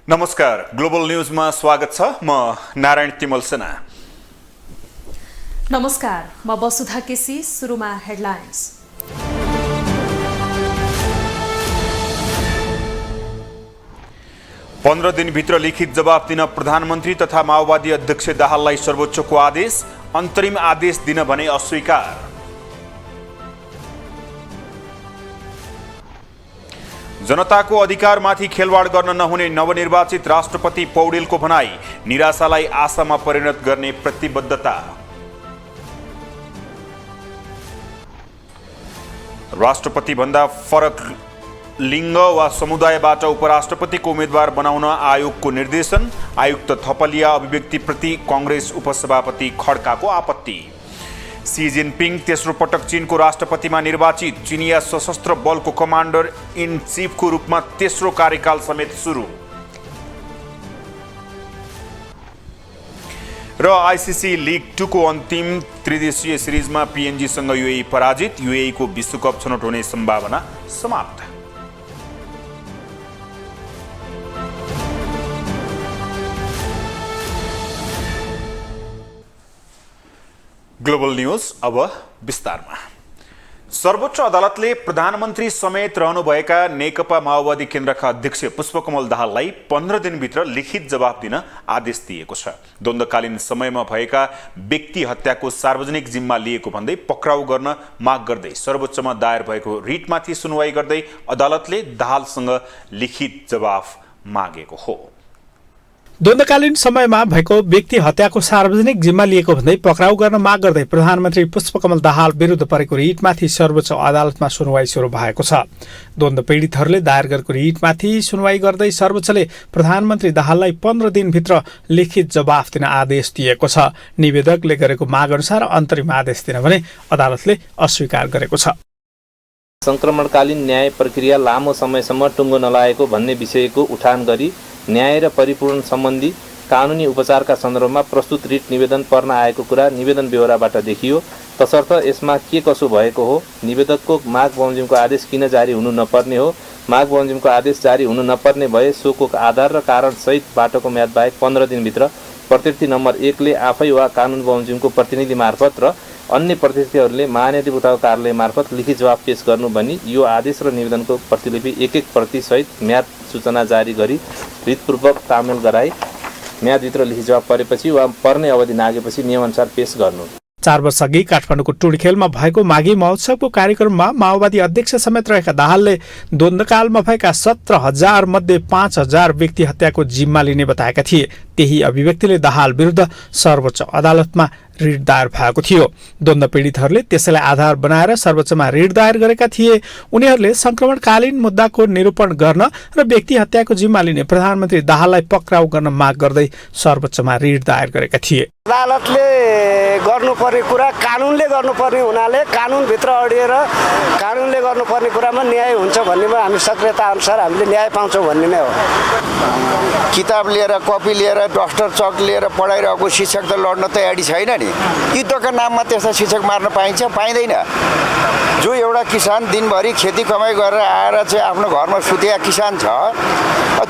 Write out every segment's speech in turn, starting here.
नमस्कार, ग्लोबल न्यूजमा स्वागत छ। म नारायण तिमल सेना। नमस्कार, म वसुधा केसी। सुरुमा हेडलाइन्स। पन्ध्र दिनभित्र लिखित जवाफ दिन प्रधानमन्त्री तथा माओवादी अध्यक्ष दाहाललाई सर्वोच्चको आदेश। अन्तरिम आदेश दिन भने अस्वीकार। जनताको अधिकारमाथि खेलवाड गर्न नहुने नवनिर्वाचित राष्ट्रपति पौडेलको भनाई। निराशालाई आशामा परिणत गर्ने प्रतिबद्धता। राष्ट्रपतिभन्दा फरक लिङ्ग वा समुदायबाट उपराष्ट्रपतिको उम्मेद्वार बनाउन आयोगको निर्देशन। आयुक्त थपलिया अभिव्यक्तिप्रति कांग्रेस उपसभापति खड्काको आपत्ति। सी जिनपिङ तेस्रो पटक चीनको राष्ट्रपतिमा निर्वाचित। चिनिया सशस्त्र बलको कमान्डर इन चीफको रूपमा तेस्रो कार्यकाल समेत सुरु। र आईसीसी लिग 2 को अन्तिम त्रिदेशीय सिरिजमा पीएनजीसँग यूएई पराजित। यूएई को विश्वकप छनौट हुने सम्भावना समाप्त। ग्लोबल न्यूज अब विस्तारमा। सर्वोच्च अदालतले प्रधानमन्त्री समेत रहनुभएका नेकपा माओवादी केन्द्रका अध्यक्ष पुष्पकमल दाहाललाई 15 दिनभित्र लिखित जवाफ दिन आदेश दिएको छ। द्वन्द्वकालीन समयमा भएका व्यक्ति हत्याको सार्वजनिक जिम्मा लिएको भन्दै पक्राउ गर्न माग गर्दै सर्वोच्चमा दायर भएको रिटमाथि सुनवाई गर्दै अदालतले दाहालसँग लिखित जवाफ मागेको हो। द्वन्द्वकालीन समयमा भएको व्यक्ति हत्याको सार्वजनिक जिम्मा लिएको भन्दै पक्राउ गर्न माग गर्दै प्रधानमन्त्री पुष्पकमल दाहाल विरुद्ध परेको रिटमाथि सर्वोच्च अदालतमा सुनवाई सुरु भएको छ। द्वन्द्व पीडितहरूले दायर गरेको रिटमाथि सुनवाई गर्दै सर्वोच्चले प्रधानमन्त्री दाहाललाई 15 दिनभित्र लिखित जवाफ दिन आदेश दिएको छ। निवेदकले गरेको माग अनुसार अन्तरिम आदेश दिन भने अदालतले अस्वीकार गरेको छ। संक्रमणकालीन न्याय प्रक्रिया लामो समयसम्म टुङ्गो नलागेको भन्ने विषयको उठान गरी न्याय र परिपूर्ण सम्बन्धी कानुनी उपचारका सन्दर्भमा प्रस्तुत रिट निवेदन पर्न आएको कुरा निवेदन बेहोराबाट देखियो। तसर्थ यसमा के कसो भएको हो, निवेदकको माग बमोजिमको आदेश किन जारी हुनु नपर्ने हो, माग बमोजिमको आदेश जारी हुनु नपर्ने भए सोको आधार र कारण सहित बाटोको म्याद बाहेक 15 दिनभित्र प्रत्यर्थी नम्बर 1 ले आफै वा कानुन बमोजिमको प्रतिनिधि मार्फत र अन्य प्रतिनिधिहरूले महाधिवक्ताको कार्यालय मार्फत लिखित जवाफ पेश गर्नु भनी यो आदेश र निवेदनको प्रतिलिपि एक प्रति सहित म्याद सूचना जारी गरी रिटपूर्वक तामेल गराई म्यादभित्र लिखित जवाफ परेपछि वा पर्ने अवधि नागेपछि नियमअनुसार पेश गर्नु। 4 वर्ष अघि काठमाडौँको टुडीखेलमा भएको माघी महोत्सवको कार्यक्रममा माओवादी अध्यक्ष समेत रहेका दाहालले द्वन्द्वकालमा भएका 17,000 मध्ये 5,000 व्यक्ति हत्याको जिम्मा लिने बताएका थिए। त्यही अभिव्यक्तिले दाहाल विरुद्ध सर्वोच्च अदालतमा रिट दायर भएको थियो। द्वन्द्व पीडितहरूले त्यसैलाई आधार बनाएर सर्वोच्चमा रिट दायर गरेका थिए। उनीहरूले संक्रमणकालीन मुद्दाको निरूपण गर्न र व्यक्ति हत्याको जिम्मा लिने प्रधानमन्त्री दाहाललाई पक्राउ गर्न माग गर्दै सर्वोच्चमा रिट दायर गरेका थिए। अदालतले गर्नुपर्ने कुरा कानुनले गर्नुपर्ने हुनाले कानुनभित्र अडिएर कानुनले गर्नुपर्ने कुरामा न्याय हुन्छ भन्नेमा हामी सक्रियता अनुसार हामीले न्याय पाउँछौँ भन्ने नै हो। किताब लिएर कपी लिएर डस्टर चक लिएर पढाइरहेको शिक्षक त लड्न तयारी छैन नि। युद्धका नाममा त्यस्ता शिक्षक मार्न पाइन्छ? पाइँदैन। जो एउटा किसान दिनभरि खेती कमाइ गरेर आएर चाहिँ आफ्नो घरमा सुतेका किसान छ,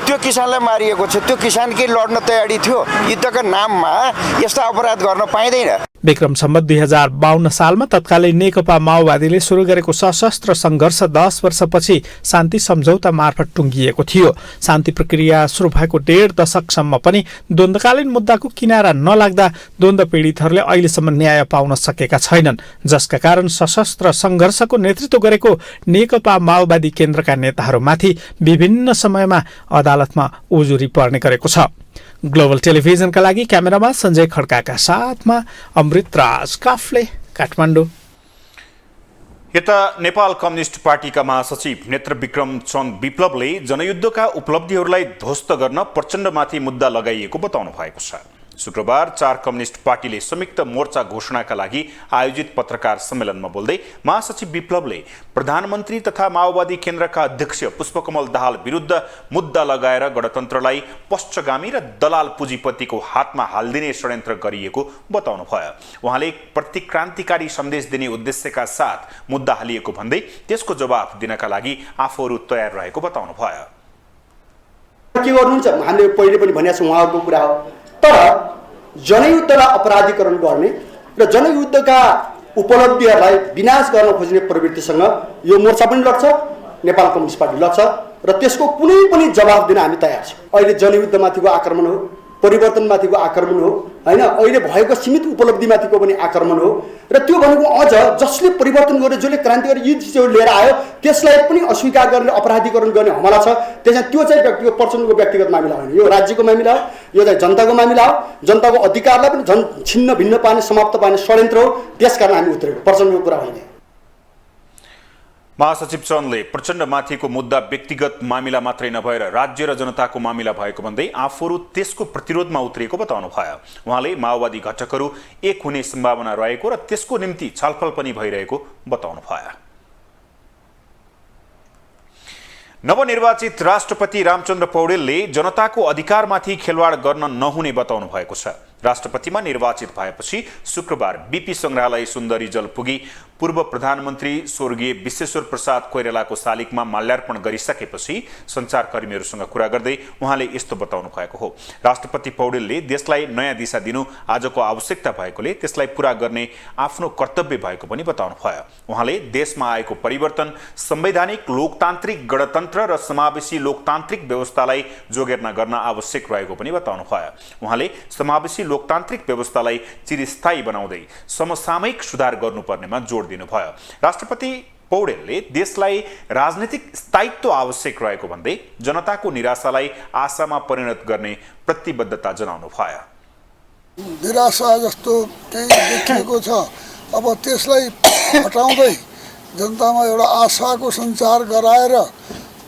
त्यो किसानलाई मारिएको छ। त्यो किसान के लड्न तयारी थियो? युद्धका नाममा यस्ता अपराध गर्न पाइँदैन। विक्रम सम्वत 2052 सालमा तत्कालीन नेकपा माओवादीले सुरु गरेको सशस्त्र सङ्घर्ष 10 वर्षपछि शान्ति सम्झौता मार्फत टुङ्गिएको थियो। शान्ति प्रक्रिया सुरु भएको 1.5 दशकसम्म पनि द्वन्द्वकालीन मुद्दाको किनारा नलाग्दा द्वन्द्व पीडितहरूले अहिलेसम्म न्याय पाउन सकेका छैनन्, जसका कारण सशस्त्र सङ्घर्षको नेतृत्व गरेको नेकपा माओवादी केन्द्रका नेताहरूमाथि विभिन्न समयमा अदालतमा उजुरी पर्ने गरेको छ। ग्लोबल टेलिभिजनका लागि क्यामेरामा सञ्जय खड्काका साथमा अमृतराज काफले, काठमाडौँ। यता नेपाल कम्युनिस्ट पार्टीका महासचिव नेत्र विक्रम चन्द विप्लवले जनयुद्धका उपलब्धिहरूलाई ध्वस्त गर्न प्रचण्डमाथि मुद्दा लगाइएको बताउनु भएको छ। शुक्रबार 4 कम्युनिस्ट पार्टीले संयुक्त मोर्चा घोषणाका लागि आयोजित पत्रकार सम्मेलनमा बोल्दै महासचिव विप्लवले प्रधानमन्त्री तथा माओवादी केन्द्रका अध्यक्ष पुष्पकमल दाहाल विरुद्ध मुद्दा लगाएर गणतन्त्रलाई पश्चगामी र दलाल पुँजीपतिको हातमा हालिदिने षड्यन्त्र गरिएको बताउनु भयो। उहाँले प्रतिक्रान्तिकारी सन्देश दिने उद्देश्यका साथ मुद्दा हालिएको भन्दै त्यसको जवाफ दिनका लागि आफूहरू तयार रहेको बताउनु भयो। के गर्नुहुन्छ हामीले पहिले पनि भनेको छौँ उहाँहरूको कुरा हो। तर जनयुद्धलाई अपराधीकरण गर्ने र जनयुद्धका उपलब्धिहरूलाई विनाश गर्न खोज्ने प्रवृत्तिसँग यो मोर्चा पनि लड्छ, नेपाल कम्युनिस्ट पार्टी लड्छ र त्यसको कुनै पनि जवाफ दिन हामी तयार छौँ। अहिले जनयुद्धमाथिको आक्रमण हो, परिवर्तनमाथिको आक्रमण हो हैन, अहिले भएको सीमित उपलब्धिमाथिको पनि आक्रमण हो र त्यो भनेको अझ जसले परिवर्तन गर्यो, जसले क्रान्तिकारी यी चिजहरू लिएर आयो त्यसलाई पनि अस्वीकार गर्ने अपराधीकरण गर्ने हमला छ। त्यसमा त्यो चाहिँ व्यक्तिगत प्रचण्डको व्यक्तिगत मामिला होइन, यो राज्यको मामिला हो, यो चाहिँ जनताको मामिला हो। जनताको अधिकारलाई पनि झन् छिन्न भिन्न पार्ने समाप्त पार्ने षड्यन्त्र हो। त्यसकारण हामी उत्रेको, प्रचण्डको कुरा होइन। महासचिव चन्दले प्रचण्डमाथिको मुद्दा व्यक्तिगत मामिला मात्रै नभएर राज्य र जनताको मामिला भएको भन्दै आफूहरू त्यसको प्रतिरोधमा उत्रिएको बताउनु भयो। उहाँले माओवादी घटकहरू एक हुने सम्भावना रहेको र त्यसको निम्ति छलफल पनि भइरहेको बताउनु भयो। नवनिर्वाचित राष्ट्रपति रामचन्द्र पौडेलले जनताको अधिकारमाथि खेलवाड गर्न नहुने बताउनु भएको छ। राष्ट्रपतिमा निर्वाचित भएपछि शुक्रबार बीपी संग्रहालय सुन्दरी जल पुगी पूर्व प्रधानमन्त्री स्वर्गीय विश्वेश्वर प्रसाद कोइरालाको शालिगमा माल्यार्पण गरिसकेपछि सञ्चारकर्मीहरूसँग कुरा गर्दै उहाँले यस्तो बताउनु भएको हो। राष्ट्रपति पौडेलले देशलाई नयाँ दिशा दिनु आजको आवश्यकता भएकोले त्यसलाई पूरा गर्ने आफ्नो कर्तव्य भएको पनि बताउनु भयो। उहाँले देशमा आएको परिवर्तन संवैधानिक लोकतान्त्रिक गणतन्त्र र समावेशी लोकतान्त्रिक व्यवस्थालाई जोगेर्ना गर्न आवश्यक रहेको पनि बताउनु भयो। उहाँले समावेशी लोकतान्त्रिक व्यवस्थालाई चिरस्थायी बनाउँदै समसामयिक सुधार गर्नुपर्नेमा जोड दिनुभयो। राष्ट्रपति पौडेलले देशलाई राजनीतिक स्थायित्व आवश्यक रहेको भन्दै जनताको निराशालाई आशामा परिणत गर्ने प्रतिबद्धता जनाउनु भयो। निराशा जस्तो केही देखिएको छ, अब त्यसलाई हटाउँदै जनतामा एउटा आशाको सञ्चार गराएर,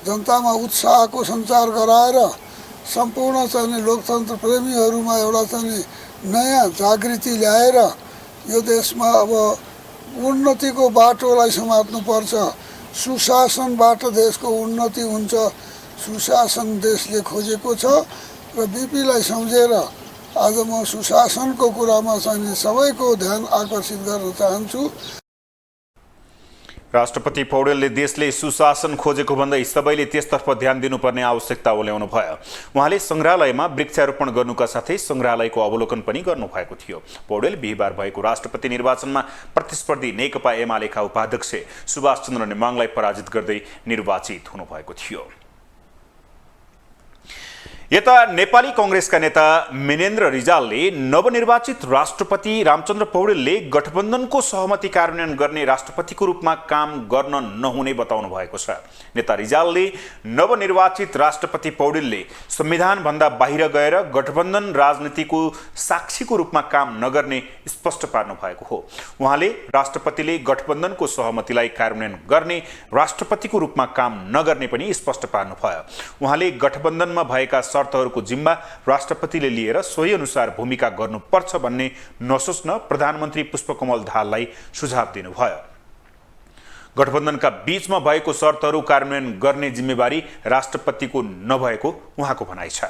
जनतामा उत्साहको सञ्चार गराएर सम्पूर्ण चाहिँ लोकतन्त्र प्रेमीहरूमा एउटा चाहिँ नयाँ जागृति ल्याएर यो देशमा अब उन्नतिको बाटोलाई समात्नुपर्छ। सुशासनबाट देशको उन्नति हुन्छ, सुशासन देशले खोजेको छ र बीपीलाई सम्झेर आज म सुशासनको कुरामा चाहिँ सबैको ध्यान आकर्षित गर्न चाहन्छु। राष्ट्रपति पौडेलले देशले सुशासन खोजेको भन्दै सबैले त्यसतर्फ ध्यान दिनुपर्ने आवश्यकता ओल्याउनु भयो। उहाँले संग्रहालयमा वृक्षारोपण गर्नुका साथै संग्रहालयको अवलोकन पनि गर्नुभएको थियो। पौडेल बिहिबार भएको राष्ट्रपति निर्वाचनमा प्रतिस्पर्धी नेकपा एमालेका उपाध्यक्ष सुभाष चन्द्र नेमाङलाई पराजित गर्दै निर्वाचित हुनुभएको थियो। यता नेपाली कांग्रेसका नेता मिनेन्द्र रिजालले नवनिर्वाचित राष्ट्रपति रामचन्द्र पौडेलले गठबन्धनको सहमति कार्यान्वयन गर्ने राष्ट्रपतिको रूपमा काम गर्न नहुने बताउनु भएको छ। नेता रिजालले नवनिर्वाचित राष्ट्रपति पौडेलले संविधानभन्दा बाहिर गएर गठबन्धन राजनीतिको साक्षीको रूपमा काम नगर्ने स्पष्ट पार्नु भएको हो। उहाँले राष्ट्रपतिले गठबन्धनको सहमतिलाई कार्यान्वयन गर्ने राष्ट्रपतिको रूपमा काम नगर्ने पनि स्पष्ट पार्नु भयो। उहाँले गठबन्धनमा भएका शर्तहरूको जिम्मा राष्ट्रपतिले लिएर सोही अनुसार भूमिका गर्नुपर्छ भन्ने नसोच्न प्रधानमन्त्री पुष्पकमल दाहाललाई सुझाव दिनुभयो। गठबन्धनका बीचमा भएको शर्तहरू कार्यान्वयन गर्ने जिम्मेवारी राष्ट्रपतिको नभएको उहाँको भनाइ छ।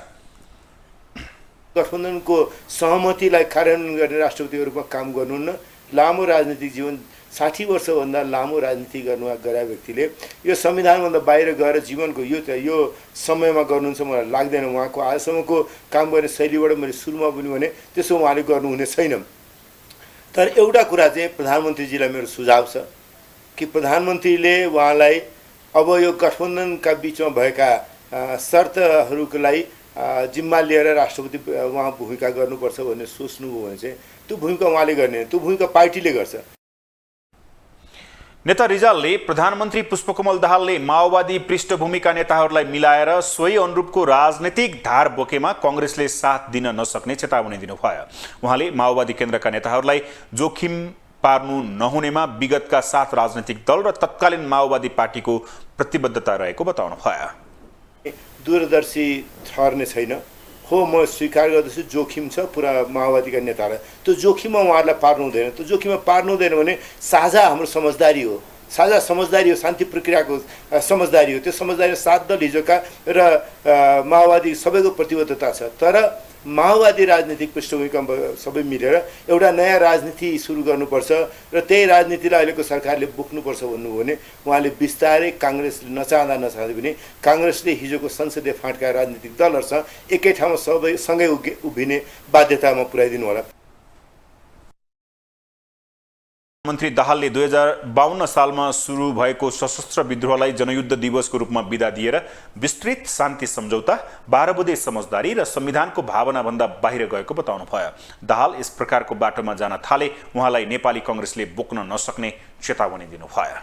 गठबन्धनको सहमतिलाई कार्यान्वयन गर्ने राष्ट्रपतिको रूपमा काम गर्नुहुन्न। लामो राजनीतिक जीवन 60 वर्षभन्दा लामो राजनीति गरे व्यक्तिले यो संविधानभन्दा बाहिर गएर जीवनको यो समयमा गर्नुहुन्छ मलाई लाग्दैन। उहाँको आजसम्मको काम गर्ने शैलीबाट मैले सुरुमा पनि भने त्यसो उहाँले गर्नुहुने छैन। तर एउटा कुरा चाहिँ प्रधानमन्त्रीजीलाई मेरो सुझाव छ कि प्रधानमन्त्रीले उहाँलाई अब यो गठबन्धनका बीचमा भएका शर्तहरूको लागि जिम्मा लिएर राष्ट्रपति उहाँ भूमिका गर्नुपर्छ भन्ने सोच्नुभयो भने चाहिँ त्यो भूमिका उहाँले गर्ने, त्यो भूमिका पार्टीले गर्छ। नेता रिजालले प्रधानमन्त्री पुष्पकमल दाहालले माओवादी पृष्ठभूमिका नेताहरूलाई मिलाएर सोही अनुरूपको राजनीतिक धार बोकेमा कांग्रेसले साथ दिन नसक्ने चेतावनी दिनुभयो। उहाँले माओवादी केन्द्रका नेताहरूलाई जोखिम पार्नु नहुनेमा विगतका 7 राजनीतिक दल र तत्कालीन माओवादी पार्टीको प्रतिबद्धता रहेको बताउनु भयो। दूरदर्शी ठहर्ने छैन। हो, म स्वीकार गर्दछु जोखिम छ पुरा माओवादीका नेतालाई, त्यो जोखिममा उहाँहरूलाई पार्नु हुँदैन। त्यो जोखिममा पार्नु हुँदैन भने साझा हाम्रो समझदारी हो, साझा समझदारी हो, शान्ति प्रक्रियाको समझदारी हो। त्यो समझदारी 7 दल हिजोका र माओवादी सबैको प्रतिबद्धता छ। तर माओवादी राजनीतिक पृष्ठभूमिका सबै मिलेर एउटा नयाँ राजनीति सुरु गर्नुपर्छ र त्यही राजनीतिलाई अहिलेको सरकारले बोक्नुपर्छ भन्नुभयो भने उहाँले बिस्तारै काङ्ग्रेसले नचाहँदा पनि काङ्ग्रेसले हिजोको संसदीय फाँटका राजनीतिक दलहरूसँग एकै ठाउँमा सबै सँगै उभिने बाध्यतामा पुर्याइदिनु होला। मन्त्री दाहालले 2052 सालमा सुरु भएको सशस्त्र विद्रोहलाई जनयुद्ध दिवसको रूपमा बिदा दिएर विस्तृत शान्ति सम्झौता, 12 बुँदे समझदारी र संविधानको भावनाभन्दा बाहिर गएको बताउनु भयो। दाहाल यस प्रकारको बाटोमा जान थाले उहाँलाई नेपाली कांग्रेसले बोक्न नसक्ने चेतावनी दिनुभयो।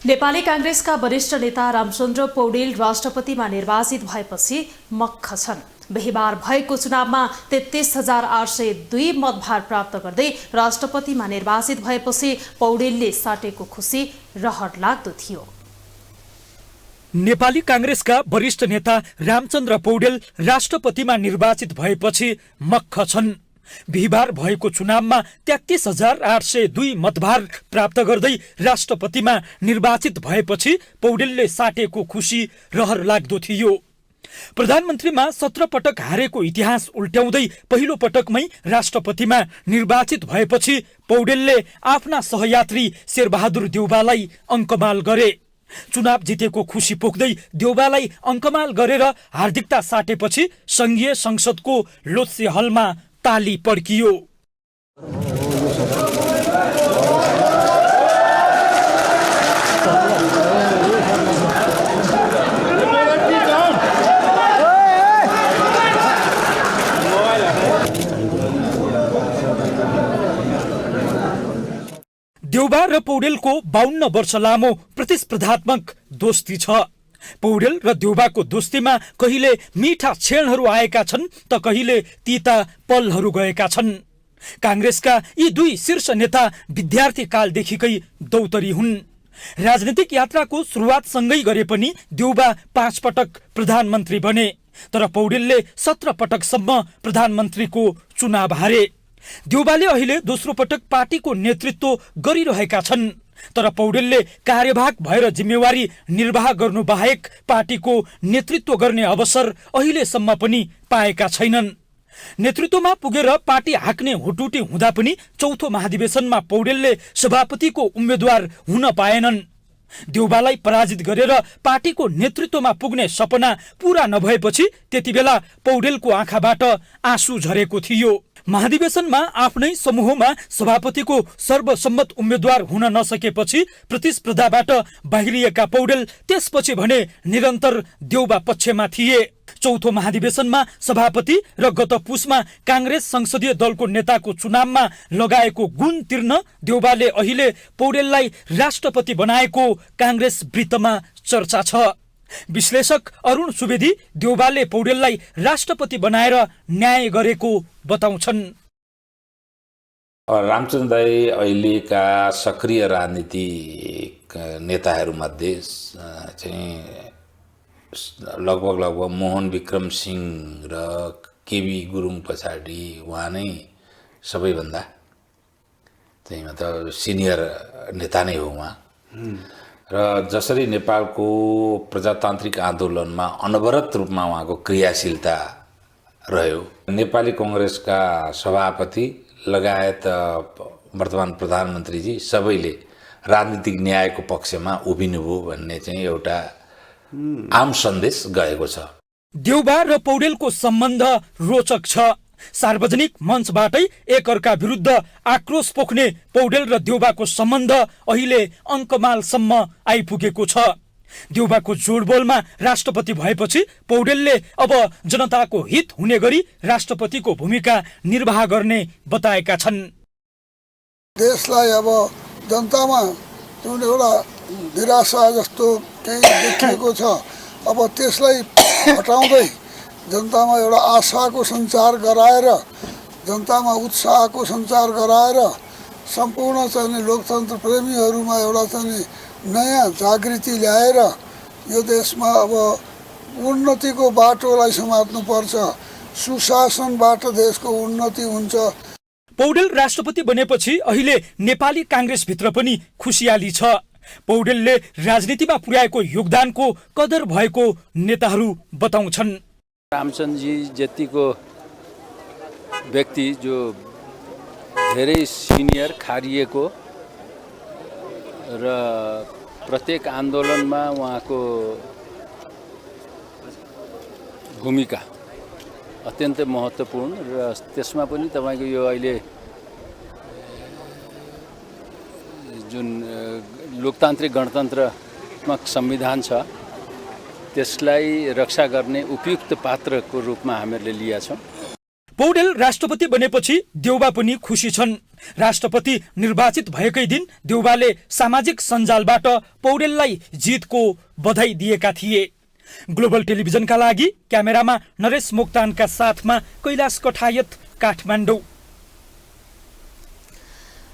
नेपाली कांग्रेसका वरिष्ठ नेता रामचन्द्र पौडेल राष्ट्रपतिमा निर्वाचित भएपछि मक्ख छन्। बिहिबार भएको चुनावमा 33,802 मतभार प्राप्त गर्दै राष्ट्रपतिमा निर्वाचित भएपछि पौडेलले साटेको खुसी रहर लाग्दो थियो। नेपाली कांग्रेसका वरिष्ठ नेता रामचन्द्र पौडेल राष्ट्रपतिमा निर्वाचित भएपछि मक्ख छन्। बिहिबार भएको चुनावमा 33,802 मतभार प्राप्त गर्दै राष्ट्रपतिमा निर्वाचित भएपछि पौडेलले साटेको खुसी रहर लाग्दो थियो। प्रधानमन्त्रीमा 17 पटक हारेको इतिहास उल्ट्याउँदै पहिलो पटकमै राष्ट्रपतिमा निर्वाचित भएपछि पौडेलले आफ्ना सहयात्री शेरबहादुर देउवालाई अङ्कमाल गरे। चुनाव जितेको खुसी पोख्दै देउवालाई अङ्कमाल गरेर हार्दिकता साटेपछि संघीय संसदको लोत्से हलमा ताली पड्कियो। देउवा र पौडेलको 52 वर्ष लामो प्रतिस्पर्धात्मक दोस्ती छ। पौडेल र देउवाको दोस्तीमा कहिले मीठा क्षणहरू आएका छन् त कहिले तीता पलहरू गएका छन्। कांग्रेसका यी दुई शीर्ष नेता विद्यार्थी कालदेखिकै दौतरी हुन्। राजनीतिक यात्राको सुरुवातसँगै गरे पनि देउवा 5 पटक प्रधानमन्त्री बने, तर पौडेलले 17 पटकसम्म प्रधानमन्त्रीको चुनाव हारे। देउवाले अहिले दोस्रो पटक पार्टीको नेतृत्व गरिरहेका छन्, तर पौडेलले कार्यवाहक भएर जिम्मेवारी निर्वाह गर्नु बाहेक पार्टीको नेतृत्व गर्ने अवसर अहिलेसम्म पनि पाएका छैनन्। नेतृत्वमा पुगेर पार्टी हाक्ने हुटुटी हुँदा पनि चौथो महाधिवेशनमा पौडेलले सभापतिको उम्मेद्वार हुन पाएनन्। देउवालाई पराजित गरेर पार्टीको नेतृत्वमा पुग्ने सपना पूरा नभएपछि त्यति बेला पौडेलको आँखाबाट आँसु झरेको थियो। महाधिवेशनमा आफ्नै समूहमा सभापतिको सर्वसम्मत उम्मेद्वार हुन नसकेपछि प्रतिस्पर्धाबाट बाहिरिएका पौडेल त्यसपछि भने निरन्तर देउवा पक्षमा थिए। चौथो महाधिवेशनमा सभापति र गत पुसमा कांग्रेस संसदीय दलको नेताको चुनावमा लगाएको गुण तिर्न देउवाले अहिले पौडेललाई राष्ट्रपति बनाएको कांग्रेस वृत्तमा चर्चा छ। विश्लेषक अरुण सुवेदी देउवाले पौडेललाई राष्ट्रपति बनाएर न्याय गरेको बताउँछन्। रामचन्द्र दाई अहिलेका सक्रिय राजनीतिक नेताहरूमध्ये चाहिँ लगभग मोहन विक्रम सिंह र केबी गुरुङ पछाडि उहाँ नै सबैभन्दा चाहिँ मतलब सिनियर नेता नै हो उहाँ। र जसरी नेपालको प्रजातान्त्रिक आन्दोलनमा अनवरत रूपमा उहाँको क्रियाशीलता रह्यो, नेपाली कांग्रेसका सभापति लगायत वर्तमान प्रधानमन्त्रीजी सबैले राजनीतिक न्यायको पक्षमा उभिनुभयो भन्ने चाहिँ एउटा आम सन्देश गएको छ। देउवा र पौडेलको सम्बन्ध रोचक छ। सार्वजनिक मञ्चबाटै एकअर्का विरुद्ध आक्रोश पोख्ने पौडेल र देउवाको सम्बन्ध अहिले अङ्कमालसम्म आइपुगेको छ। देउवाको जोडबोलमा राष्ट्रपति भएपछि पौडेलले अब जनताको हित हुने गरी राष्ट्रपतिको भूमिका निर्वाह गर्ने बताएका छन्। देशलाई अब जनतामा जुन एउटा निराशा जस्तो केही देखिएको छ, अब त्यसलाई हटाउँदै जनतामा एउटा आशाको सञ्चार गराएर, जनतामा उत्साहको सञ्चार गराएर सम्पूर्ण चाहिँ लोकतन्त्र प्रेमीहरूमा एउटा चाहिँ नयाँ जागृति ल्याएर यो देशमा अब उन्नतिको बाटोलाई समात्नुपर्छ। सुशासनबाट देशको उन्नति हुन्छ। पौडेल राष्ट्रपति बनेपछि अहिले नेपाली कांग्रेसभित्र पनि खुसियाली छ। पौडेलले राजनीतिमा पुर्याएको योगदानको कदर भएको नेताहरू बताउँछन्। रामचन्द्रजी जतिको व्यक्ति जो धेरै सिनियर खारिएको र प्रत्येक आन्दोलनमा उहाँको भूमिका अत्यन्तै महत्त्वपूर्ण र त्यसमा पनि तपाईको यो अहिले जुन लोकतान्त्रिक गणतन्त्रात्मक संविधान छ त्यसलाई रक्षा गर्ने उपयुक्त पात्रको रूपमा हामीहरूले लिएका छौँ। पौडेल राष्ट्रपति बनेपछि देउबा पनि खुसी छन्। राष्ट्रपति निर्वाचित भएकै दिन देउबाले सामाजिक सञ्जालबाट पौडेललाई जितको बधाई दिएका थिए। ग्लोबल टेलिभिजनका लागि क्यामेरामा नरेश मोक्तानका साथमा कैलाश कठायत, काठमाडौँ।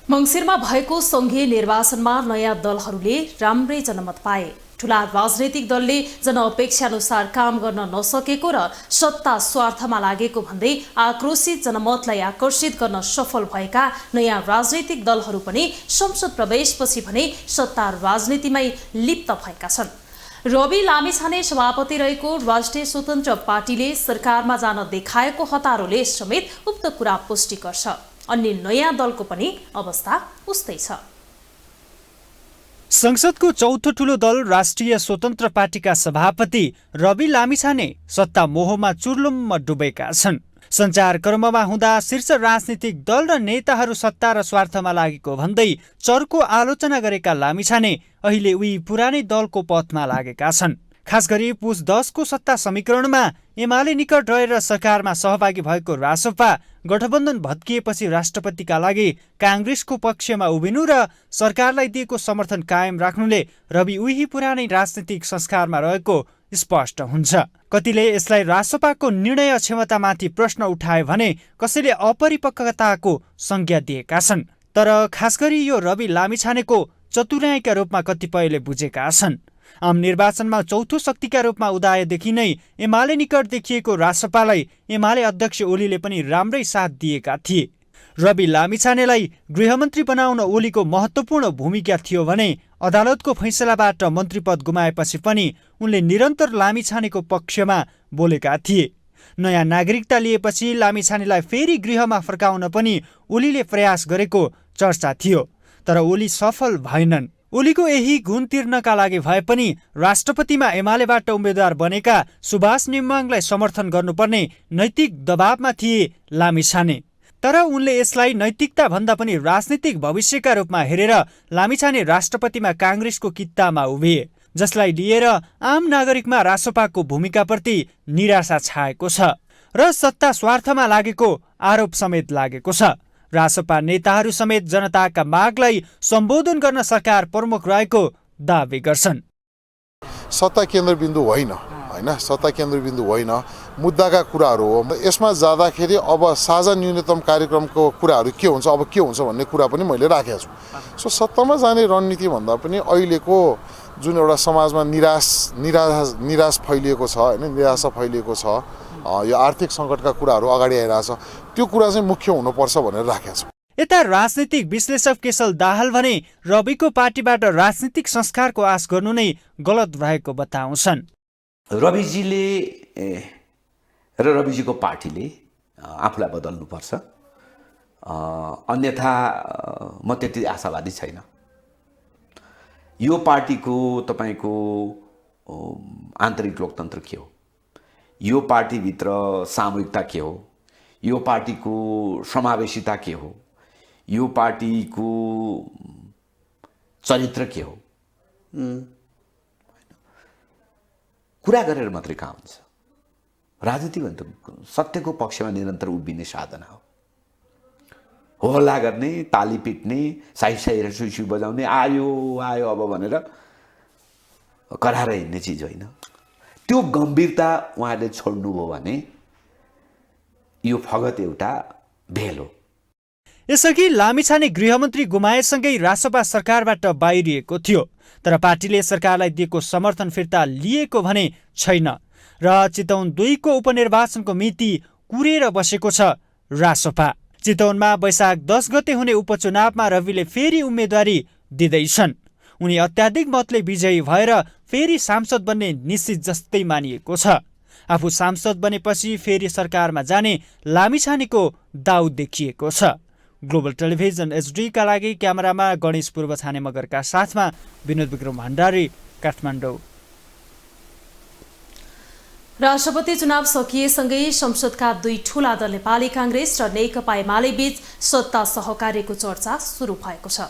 मङ्सिरमा भएको संघीय निर्वाचनमा नयाँ दलहरूले राम्रै जनमत पाए। ठूला राजनैतिक दलले जनअपेक्षा अनुसार काम गर्न नसकेको र सत्ता स्वार्थमा लागेको भन्दै आक्रोशित जनमतलाई आकर्षित गर्न सफल भएका नयाँ राजनैतिक दलहरू पनि संसद प्रवेशपछि भने सत्ता राजनीतिमै लिप्त भएका छन्। रवि लामिछाने सभापति रहेको राष्ट्रिय स्वतन्त्र पार्टीले सरकारमा जान देखाएको हतारोले समेत उक्त कुरा पुष्टि गर्छ। अन्य नयाँ दलको पनि अवस्था उस्तै छ। संसदको चौथो ठूलो दल राष्ट्रिय स्वतन्त्र पार्टीका सभापति रवि लामिछाने सत्ता मोहमा चुर्लुम्म डुबेका छन्। सञ्चारक्रममा हुँदा शीर्ष राजनीतिक दल र नेताहरू सत्ता र स्वार्थमा लागेको भन्दै चर्को आलोचना गरेका लामिछाने अहिले उही पुरानै दलको पथमा लागेका छन्। खास गरी पुस 10 को सत्ता समीकरणमा एमाले निकट रहेर सरकारमा सहभागी भएको रासपा गठबन्धन भत्किएपछि राष्ट्रपतिका लागि काङ्ग्रेसको पक्षमा उभिनु र सरकारलाई दिएको समर्थन कायम राख्नुले रवि उही पुरानै राजनीतिक संस्कारमा रहेको स्पष्ट हुन्छ। कतिले यसलाई रासपाको निर्णय क्षमतामाथि प्रश्न उठाए भने कसैले अपरिपक्वताको संज्ञा दिएका छन्। तर खास गरी यो रवि लामिछानेको चतुर्याइका रूपमा कतिपयले बुझेका छन्। आम निर्वाचनमा चौथो शक्तिका रूपमा उदाएदेखि नै एमाले निकट देखिएको रासपालाई एमाले अध्यक्ष ओलीले पनि राम्रै साथ दिएका थिए। रवि लामिछानेलाई गृहमन्त्री बनाउन ओलीको महत्त्वपूर्ण भूमिका थियो भने अदालतको फैसलाबाट मन्त्रीपद गुमाएपछि पनि उनले निरन्तर लामिछानेको पक्षमा बोलेका थिए। नयाँ नागरिकता लिएपछि लामिछानेलाई फेरि गृहमा फर्काउन पनि ओलीले प्रयास गरेको चर्चा थियो, तर ओली सफल भएनन्। ओलीको यही गुण तिर्नका लागि भए पनि राष्ट्रपतिमा एमालेबाट उम्मेद्वार बनेका सुभाष नेमाङलाई समर्थन गर्नुपर्ने नैतिक दबावमा थिए लामिछाने। तर उनले यसलाई नैतिकता भन्दा पनि राजनीतिक भविष्यका रूपमा हेरेर लामिछाने राष्ट्रपतिमा काङ्ग्रेसको कित्तामा उभिए, जसलाई लिएर आम नागरिकमा रासपाको भूमिकाप्रति निराशा छाएको छ र सत्ता स्वार्थमा लागेको आरोप समेत लागेको छ। रासपा नेताहरू समेत जनताका मागलाई सम्बोधन गर्न सरकार प्रमुख रहेको दावी गर्छन्। सत्ता केन्द्रबिन्दु होइन, सत्ता केन्द्रबिन्दु होइन, मुद्दाका कुराहरू हो। यसमा जाँदाखेरि अब साझा न्यूनतम कार्यक्रमको कुराहरू के हुन्छ, अब के हुन्छ भन्ने कुरा पनि मैले राखेको छु। सत्तामा जाने रणनीति भन्दा पनि अहिलेको जुन एउटा समाजमा निराश फैलिएको छ, निराशा फैलिएको छ, यो आर्थिक सङ्कटका कुराहरू अगाडि आइरहेछ, त्यो कुरा चाहिँ मुख्य हुनुपर्छ भनेर राखेको छु। यता राजनीतिक विश्लेषक केशल दाहाल भने रविको पार्टीबाट राजनीतिक संस्कारको आश गर्नु नै गलत भएको बताउँछन्। रविजीले र रविजीको पार्टीले आफूलाई बदल्नुपर्छ, अन्यथा म त्यति आशावादी छैन। यो पार्टीको तपाईको आन्तरिक लोकतन्त्र के हो, यो पार्टीभित्र सामूहिकता के हो, यो पार्टीको समावेशिता के हो, यो पार्टीको चरित्र के हो, कुरा गरेर मात्रै काम हुन्छ। राजनीति भनेको सत्यको पक्षमा निरन्तर उभिने साधना हो। हल्ला गर्ने, ताली पिट्ने, साई सुई बजाउने, आयो आयो अब भनेर कराएर हिँड्ने चिज होइन। त्यो गम्भीरता उहाँले छोड्नुभयो भने यो फगत एउटा भेल हो। यसअघि लामिछाने गृहमन्त्री गुमाएसँगै रासपा सरकारबाट बाहिरिएको थियो, तर पार्टीले सरकारलाई दिएको समर्थन फिर्ता लिएको भने छैन र चितवन 2 को उपनिर्वाचनको मिति कुरेर बसेको छ रासपा। चितवनमा वैशाख 10 गते हुने उपचुनावमा रविले फेरि उम्मेदवारी दिँदैछन्। उनी अत्याधिक मतले विजयी भएर फेरि सांसद बन्ने निश्चित जस्तै मानिएको छ। आफू सांसद बनेपछि फेरि सरकारमा जाने लामिछानेको दाउ देखिएको छ। ग्लोबल टेलिभिजन एचडीका लागि क्यामेरामा गणेश पूर्व छाने मगरका साथमा विनोद विक्रम भण्डारी, काठमाडौँ। राष्ट्रपति चुनाव सकिएसँगै संसदका दुई ठूला दल नेपाली कांग्रेस र नेकपा एमाले बीच सत्ता सहकार्यको चर्चा सुरु भएको छ।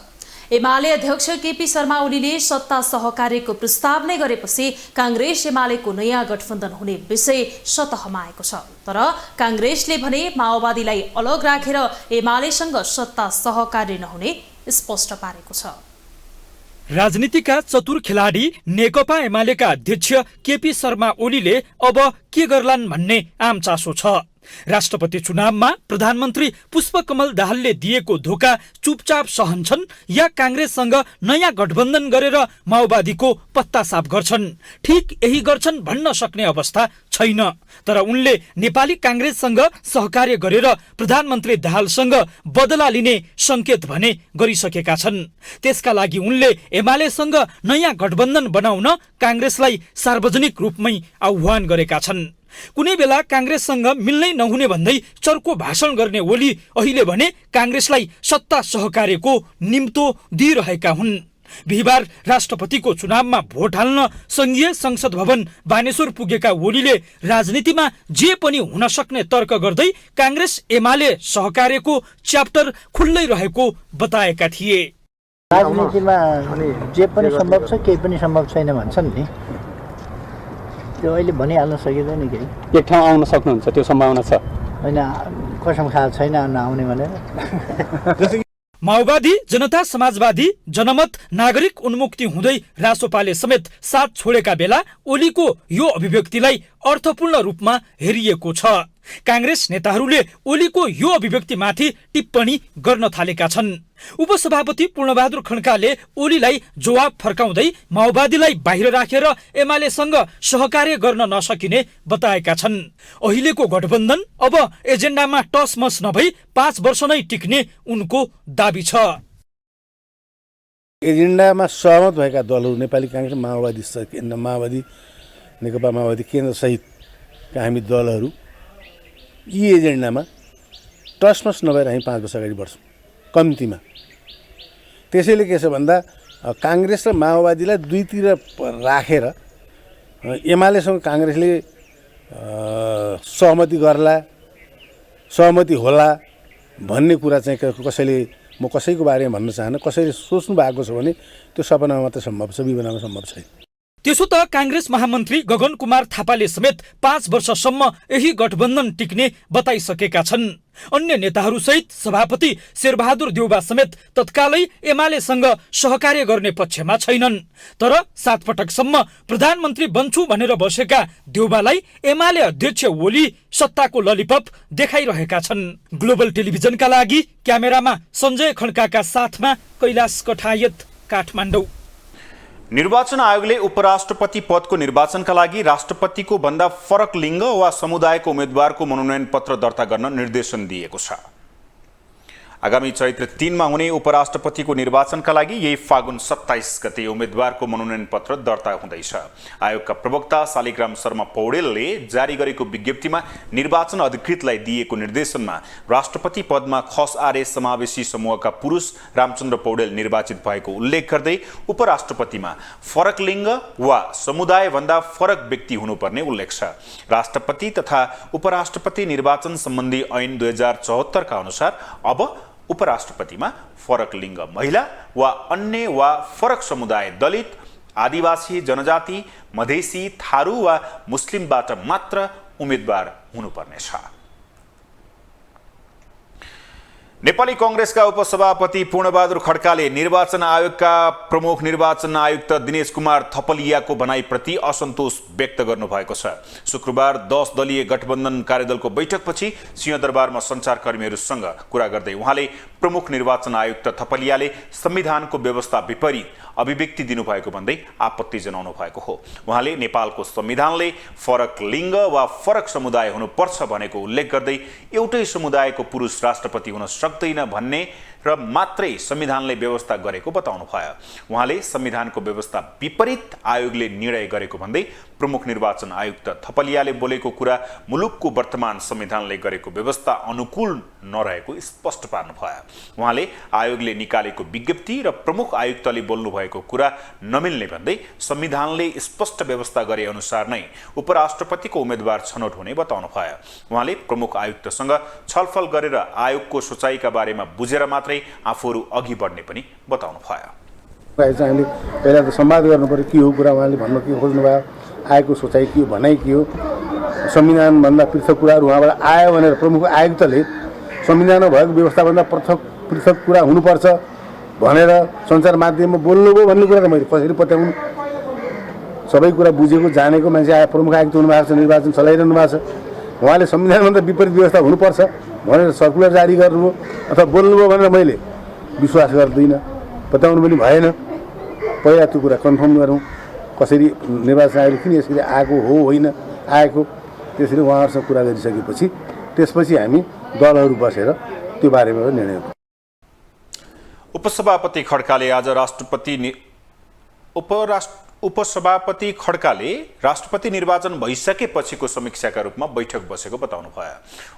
एमाले अध्यक्ष केपी शर्मा ओलीले सत्ता सहकार्यको प्रस्ताव नै गरेपछि कांग्रेस एमालेको नयाँ गठबन्धन हुने विषय सतहमा आएको छ। तर कांग्रेसले भने माओवादीलाई अलग राखेर एमालेसँग सत्ता सहकार्य नहुने स्पष्ट पारेको छ। राजनीतिका चतुर खेलाडी नेकपा एमालेका अध्यक्ष केपी शर्मा ओलीले अब के गर्लान् भन्ने आम चासो छ। राष्ट्रपति चुनावमा प्रधानमन्त्री पुष्पकमल दाहालले दिएको धोका चुपचाप सहन्छन् या कांग्रेससँग नयाँ गठबन्धन गरेर माओवादीको पत्ता साफ गर्छन्? ठीक यही गर्छन् भन्न सक्ने अवस्था छैन। तर उनले नेपाली कांग्रेससँग सहकार्य गरेर प्रधानमन्त्री दाहालसँग बदला लिने संकेत भने गरिसकेका छन्। त्यसका लागि उनले एमालेसँग नयाँ गठबन्धन बनाउन कांग्रेसलाई सार्वजनिक रूपमै आह्वान गरेका छन्। कुनै बेला कांग्रेससँग मिल्नै नहुने भन्दै चर्को भाषण गर्ने ओली अहिले भने कांग्रेसलाई सत्ता सहकार्यको निम्तो दिइरहेका हुन्। बिहिबार राष्ट्रपतिको चुनावमा भोट हाल्न संघीय संसद भवन बानेश्वर पुगेका ओलीले राजनीतिमा जे पनि हुन सक्ने तर्क गर्दै कांग्रेस एमाले सहकार्यको च्याप्टर खुल्लै रहेको बताएका थिए। राजनीतिमा जे पनि सम्भव छ, केही पनि सम्भव छैन भन्छन् नि, त्यो अहिले भनिहाल्न सकिँदैन। केही एक ठाउँ आउन सक्नुहुन्छ, त्यो सम्भावना छ? होइन, कसम खाएको छैन नआउने भनेर। माओवादी, जनता समाजवादी, जनमत, नागरिक उन्मुक्ति हुँदै रासोपाले समेत साथ छोडेका बेला ओलीको यो अभिव्यक्तिलाई अर्थपूर्ण रूपमा हेरिएको छ। कांग्रेस नेताहरूले ओलीको यो अभिव्यक्तिमाथि टिप्पणी गर्न थालेका छन्। उपसभापति पूर्णबहादुर खड्काले ओलीलाई जवाब फर्काउँदै माओवादीलाई बाहिर राखेर एमालेसँग सहकार्य गर्न नसकिने बताएका छन्। अहिलेको गठबन्धन अब एजेन्डामा टसमस नभई 5 वर्ष नै टिक्ने उनको दाबी छ। एजेन्डामा सहमत भएका दलहरू नेपाली कांग्रेस, माओवादी, नेकपा माओवादी केन्द्र सहितका हामी दलहरू यी एजेन्डामा टसमस नभएर हामी 5 वर्ष अगाडि बढ्छौँ कम्तीमा। त्यसैले के छ भन्दा कांग्रेस र माओवादीलाई दुईतिर राखेर एमालेसँग कांग्रेसले सहमति गर्ला, सहमति होला भन्ने कुरा चाहिँ कसैले, म कसैको बारेमा भन्न चाहन्न, कसैले सोच्नु भएको छ भने त्यो सपनामा मात्रै सम्भव छ, विवनामा सम्भव छैन। त्यसो त कांग्रेस महामन्त्री गगन कुमार थापाले समेत 5 वर्षसम्म यही गठबन्धन टिक्ने बताइसकेका छन्। अन्य नेताहरू सहित सभापति शेरबहादुर देउबा समेत तत्कालै एमालेसँग सहकार्य गर्ने पक्षमा छैनन्। तर 7 पटकसम्म प्रधानमन्त्री बन्छु भनेर बसेका देउबालाई एमाले अध्यक्ष ओली सत्ताको ललिपप देखाइरहेका छन्। ग्लोबल टेलिभिजनका लागि क्यामेरामा सञ्जय खड्काका साथमा कैलाश कठायत, काठमाडौँ। निर्वाचन आयोगले उपराष्ट्रपति पदको निर्वाचनका लागि राष्ट्रपतिको भन्दा फरक लिङ्ग वा समुदायको उम्मेद्वारको मनोनयन पत्र दर्ता गर्न निर्देशन दिएको छ। आगामी चैत्र 3 मा हुने उपराष्ट्रपतिको निर्वाचनका लागि यही फागुन 27 गते उम्मेद्वारको मनोनयन पत्र दर्ता हुँदैछ। आयोगका प्रवक्ता शालिग्राम शर्मा पौडेलले जारी गरेको विज्ञप्तिमा निर्वाचन अधिकृतलाई दिएको निर्देशनमा राष्ट्रपति पदमा खस आर्य समावेशी समूहका पुरुष रामचन्द्र पौडेल निर्वाचित भएको उल्लेख गर्दै उपराष्ट्रपतिमा फरक लिङ्ग वा समुदायभन्दा फरक व्यक्ति हुनुपर्ने उल्लेख छ। राष्ट्रपति तथा उपराष्ट्रपति निर्वाचन सम्बन्धी ऐन 2074 का अनुसार अब उपराष्ट्रपतिमा फरक लिङ्ग महिला वा अन्य वा फरक समुदाय दलित, आदिवासी, जनजाति, मधेसी, थारू वा मुस्लिमबाट मात्र उम्मेद्वार हुनुपर्नेछ। नेपाली कांग्रेसका उपसभापति पूर्णबहादुर खड्काले निर्वाचन आयोगका प्रमुख निर्वाचन आयुक्त दिनेश कुमार थपलियाको भनाइप्रति असन्तोष व्यक्त गर्नुभएको छ। शुक्रबार 10 दलीय गठबन्धन कार्यदलको बैठकपछि सिंहदरबारमा सञ्चारकर्मीहरूसँग कुरा गर्दै उहाँले प्रमुख निर्वाचन आयुक्त थपलियाले संविधानको व्यवस्था विपरीत अभिव्यक्ति दिनुभएको भन्दै आपत्ति जनाउनु भएको हो। उहाँले नेपालको संविधानले फरक लिङ्ग वा फरक समुदाय हुनुपर्छ भनेको उल्लेख गर्दै एउटै समुदायको पुरुष राष्ट्रपति हुन सक्दैन भन्ने र मात्रै संविधानले व्यवस्था गरेको बताउनु भयो। उहाँले संविधानको व्यवस्था विपरीत आयोगले निर्णय गरेको भन्दै प्रमुख निर्वाचन आयुक्त थपलियाले बोलेको कुरा मुलुकको वर्तमान संविधानले गरेको व्यवस्था अनुकूल नरहेको स्पष्ट पार्नु भयो। उहाँले आयोगले निकालेको विज्ञप्ति र प्रमुख आयुक्तले बोल्नुभएको कुरा नमिल्ने भन्दै संविधानले स्पष्ट व्यवस्था गरे अनुसार नै उपराष्ट्रपतिको उम्मेद्वार छनौट हुने बताउनु भयो। उहाँले प्रमुख आयुक्तसँग छलफल गरेर आयोगको सोचाइका बारेमा बुझेर मात्रै आफूहरू अघि बढ्ने पनि बताउनु भयो। हामीले पहिला त संवाद गर्नु पर्यो, के हो कुरा उहाँले भन्न के खोज्नुभयो, आएको सोचाइ के हो, भनाइ के हो, संविधानभन्दा पृथक कुराहरू उहाँबाट आयो भनेर प्रमुख आयुक्तले संविधानमा भएको व्यवस्थाभन्दा पृथक कुरा हुनुपर्छ भनेर सञ्चार माध्यममा बोल्नुभयो भन्ने कुरा त मैले कसरी पत्याउनु। सबै कुरा बुझेको जानेको मान्छे आए प्रमुख आयुक्त हुनुभएको छ, निर्वाचन चलाइरहनु भएको छ, उहाँले संविधानभन्दा विपरीत व्यवस्था हुनुपर्छ भनेर सर्कुलर जारी गर्नुभयो अथवा बोल्नुभयो भनेर मैले विश्वास गर्दिनँ, बताउनु पनि भएन। पहिला त्यो कुरा कन्फर्म गरौँ, कसरी निर्वाचन आयोगले किन यसरी आएको हो होइन आएको, त्यसरी उहाँहरूसँग कुरा गरिसकेपछि त्यसपछि हामी दलहरू बसेर त्यो बारेमा निर्णय। उपसभापति खड्काले आज उपसभापति खड्काले राष्ट्रपति निर्वाचन भइसकेपछिको समीक्षाका रूपमा बैठक बसेको बताउनु भयो।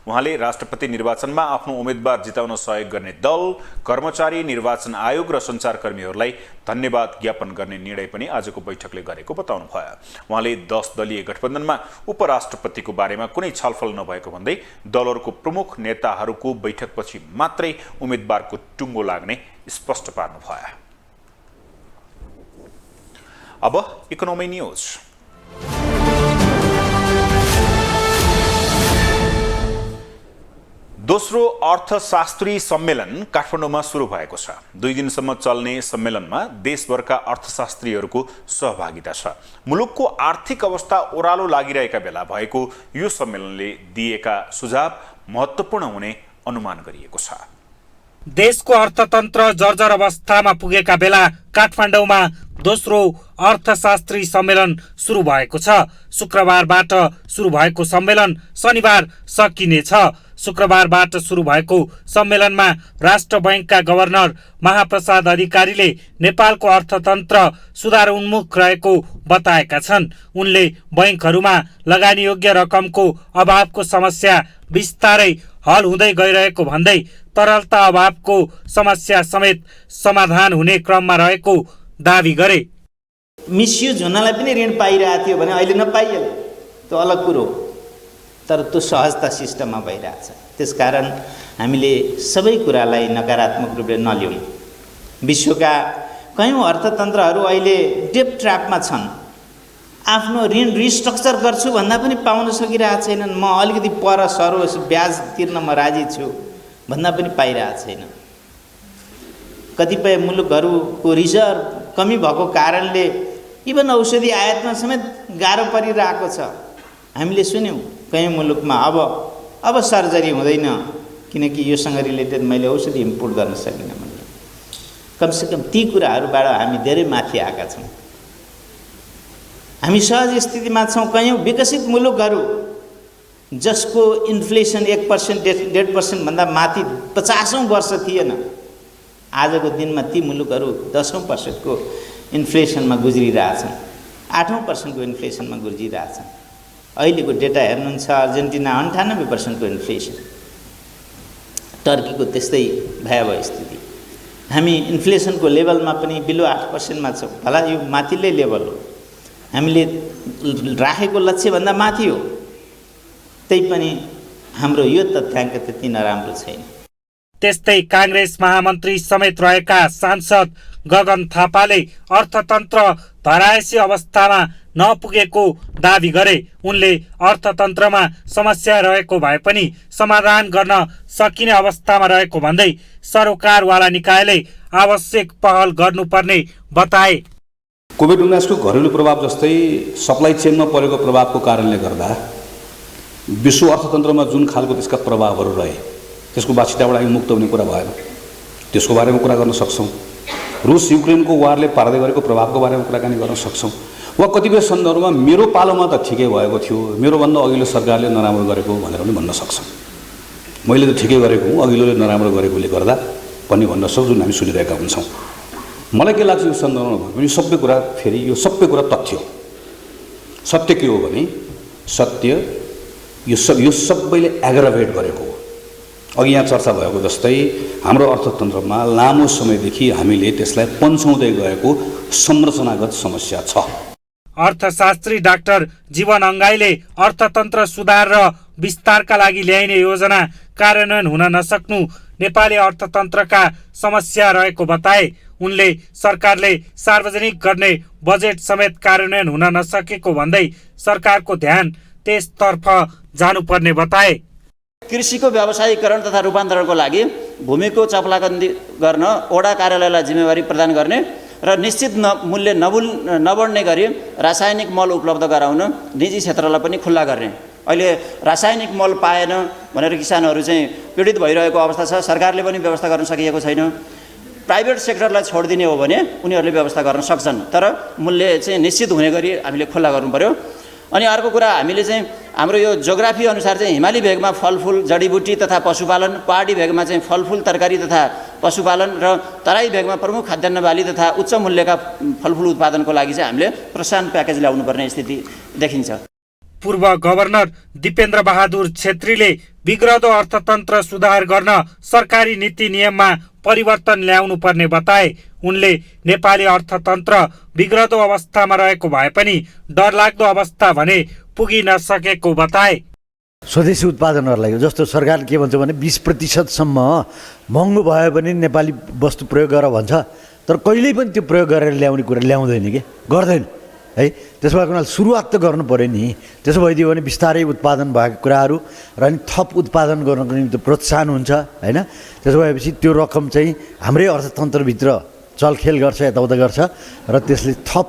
उहाँले राष्ट्रपति निर्वाचनमा आफ्नो उम्मेद्वार जिताउन सहयोग गर्ने दल, कर्मचारी, निर्वाचन आयोग र सञ्चारकर्मीहरूलाई धन्यवाद ज्ञापन गर्ने निर्णय पनि आजको बैठकले गरेको बताउनु भयो। उहाँले 10 दलीय गठबन्धनमा उपराष्ट्रपतिको बारेमा कुनै छलफल नभएको भन्दै दलहरूको प्रमुख नेताहरूको बैठकपछि मात्रै उम्मेद्वारको टुङ्गो लाग्ने स्पष्ट पार्नु भयो। अब इकोनोमी न्यूज। दोस्रो अर्थशास्त्री सम्मेलन काठमाडौँमा सुरु भएको छ। 2 दिनसम्म चल्ने सम्मेलनमा देशभरका अर्थशास्त्रीहरूको सहभागिता छ। मुलुकको आर्थिक अवस्था ओह्रालो लागिरहेका बेला भएको यो सम्मेलनले दिएका सुझाव महत्त्वपूर्ण हुने अनुमान गरिएको छ। देशको अर्थतन्त्र जर्जर अवस्थामा पुगेका बेला काठमाडौँमा दोस्रो अर्थशास्त्री सम्मेलन सुरु भएको छ। शुक्रबारबाट सुरु भएको सम्मेलन शनिबार सकिनेछ। शुक्रबारबाट सुरु भएको सम्मेलनमा राष्ट्र बैंकका गभर्नर महाप्रसाद अधिकारीले नेपालको अर्थतन्त्र सुधार उन्मुख रहेको बताएका छन्। उनले बैंकहरूमा लगानीयोग्य रकमको अभावको समस्या बिस्तारै हल हुँदै गइरहेको भन्दै तरलता अभावको समस्या समेत समाधान हुने क्रममा रहेको दावी गरे। मिसयुज हुनलाई पनि ऋण पाइरहेको थियो भने अहिले नपाइएला, त्यो अलग कुरो, तर त्यो सहजता सिस्टममा भइरहेछ। त्यसकारण हामीले सबै कुरालाई नकारात्मक रूपले नलिउँ। विश्वका कयौँ अर्थतन्त्रहरू अहिले डेप ट्र्यापमा छन्। आफ्नो ऋण रिस्ट्रक्चर गर्छु भन्दा पनि पाउन सकिरहेको छैनन्। म अलिकति पर सरोस् ब्याज तिर्न म राजी छु भन्दा पनि पाइरहेको छैन। कतिपय मुलुकहरूको रिजर्भ कमी भएको कारणले इभन औषधि आयातमा समेत गाह्रो परिरहेको छ। हामीले सुन्यौँ कयौँ मुलुकमा अब सर्जरी हुँदैन किनकि योसँग रिलेटेड मैले औषधि इम्पोर्ट गर्न सकिनँ भनेर। कमसेकम ती कुराहरूबाट हामी धेरै माथि आएका छौँ। हामी सहज स्थितिमा छौँ। कयौँ विकसित मुलुकहरू जसको इन्फ्लेसन 1% 1.5% भन्दा माथि 50औं वर्ष थिएन, आजको दिनमा ती मुलुकहरू 10% को इन्फ्लेसनमा गुज्रिरहेछन्, 8% को इन्फ्लेसनमा गुज्रिरहेछन्। अहिलेको डेटा हेर्नुहुन्छ अर्जेन्टिना 98% को इन्फ्लेसन, टर्कीको त्यस्तै भयावह स्थिति। हामी इन्फ्लेसनको लेभलमा पनि बिलो 8% मा छौँ। भला यो माथिल्लै लेभल हो, हामीले राखेको लक्ष्यभन्दा माथि हो, त्यही पनि हाम्रो यो तथ्याङ्क त्यति नराम्रो छैन। त्यस्तै कांग्रेस महामन्त्री समेत रहेका सांसद गगन थापाले अर्थतन्त्र धरायसी अवस्थामा नपुगेको दावी गरे। उनले अर्थतन्त्रमा समस्या रहेको भए पनि समाधान गर्न सकिने अवस्थामा रहेको भन्दै सरकारवाला निकायले आवश्यक पहल गर्नुपर्ने बताए। कोभिड-19 को घरेलु प्रभाव जस्तै सप्लाई चेनमा परेको प्रभावको कारणले गर्दा विश्व अर्थतन्त्रमा जुन खालको त्यसका प्रभावहरू रहे त्यसको बाछिटाबाट हामी मुक्त हुने कुरा भएन। त्यसको बारेमा कुरा गर्न सक्छौँ। रुस युक्रेनको वारले पार्दै गरेको प्रभावको बारेमा कुराकानी गर्न सक्छौँ। वा कतिपय सन्दर्भमा मेरो पालोमा त ठिकै भएको थियो, मेरोभन्दा अघिल्लो सरकारले नराम्रो गरेको भनेर पनि भन्न सक्छौँ। मैले त ठिकै गरेको हुँ, अघिल्लोले नराम्रो गरेकोले गर्दा भन्ने भन्न सक्छ जुन हामी सुनिरहेका हुन्छौँ। मलाई के लाग्छ यो सन्दर्भमा पनि सबै कुरा फेरि यो सबै कुरा तथ्य हो। सत्य के हो भने सत्य यो सबैले एग्राभेट गरेको हो। अघि यहाँ चर्चा भएको जस्तै हाम्रो अर्थतन्त्रमा लामो समयदेखि हामीले त्यसलाई पन्छाउँदै गएको संरचनागत समस्या छ। अर्थशास्त्री डाक्टर जीवन अङ्गाईले अर्थतन्त्र सुधार र विस्तारका लागि ल्याइने योजना कार्यान्वयन हुन नसक्नु नेपाली अर्थतन्त्रका समस्या रहेको बताए। उनले सरकारले सार्वजनिक गर्ने बजेट समेत कार्यान्वयन हुन नसकेको भन्दै सरकारको ध्यान त्यसतर्फ जानुपर्ने बताए। कृषिको व्यावसायीकरण तथा रूपान्तरणको लागि भूमिको चपलाबन्दी गर्न ओडा कार्यालयलाई जिम्मेवारी प्रदान गर्ने र निश्चित मूल्य नबढ्ने गरी रासायनिक मल उपलब्ध गराउन निजी क्षेत्रलाई पनि खुल्ला गर्ने। अहिले रासायनिक मल पाएन भनेर किसानहरू चाहिँ पीडित भइरहेको अवस्था छ। सरकारले पनि व्यवस्था गर्न सकिएको छैन। प्राइभेट सेक्टरलाई छोडिदिने हो भने उनीहरूले व्यवस्था गर्न सक्छन्, तर मूल्य चाहिँ निश्चित हुने गरी हामीले खुल्ला गर्नु पर्यो। अनि अर्को कुरा, हामीले चाहिँ हाम्रो यो जोग्राफी अनुसार चाहिँ हिमाली भेगमा फलफुल जडीबुटी तथा पशुपालन, पहाडी भेगमा चाहिँ फलफुल तरकारी तथा पशुपालन र तराई भेगमा प्रमुख खाद्यान्न बाली तथा उच्च मूल्यका फलफुल उत्पादनको लागि चाहिँ हामीले प्रोत्साहन प्याकेज ल्याउनुपर्ने स्थिति देखिन्छ। पूर्व गभर्नर दिपेन्द्र बहादुर छेत्रीले बिग्रदो अर्थतन्त्र सुधार गर्न सरकारी नीति नियममा परिवर्तन ल्याउनु पर्ने बताए। उनले नेपाली अर्थतन्त्र बिग्रदो अवस्थामा रहेको भए पनि डरलाग्दो अवस्था भने पुगी नसकेको बताए। स्वदेशी उत्पादनहरूलाई जस्तो सरकार के भन्छ भने 20% महँगो भयो भने नेपाली वस्तु प्रयोग गर भन्छ, तर कहिल्यै पनि त्यो प्रयोग गरेर ल्याउने कुरा ल्याउँदैन कि गर्दैन है। त्यसो भएको हुनाले सुरुवात त गर्नु पर्यो नि। त्यसो भइदियो भने बिस्तारै उत्पादन भएको कुराहरू र अनि थप उत्पादन गर्नको निम्ति प्रोत्साहन हुन्छ हैन। त्यसो भएपछि त्यो रकम चाहिँ हाम्रै अर्थतन्त्रभित्र चलखेल गर्छ, यताउता गर्छ र त्यसले थप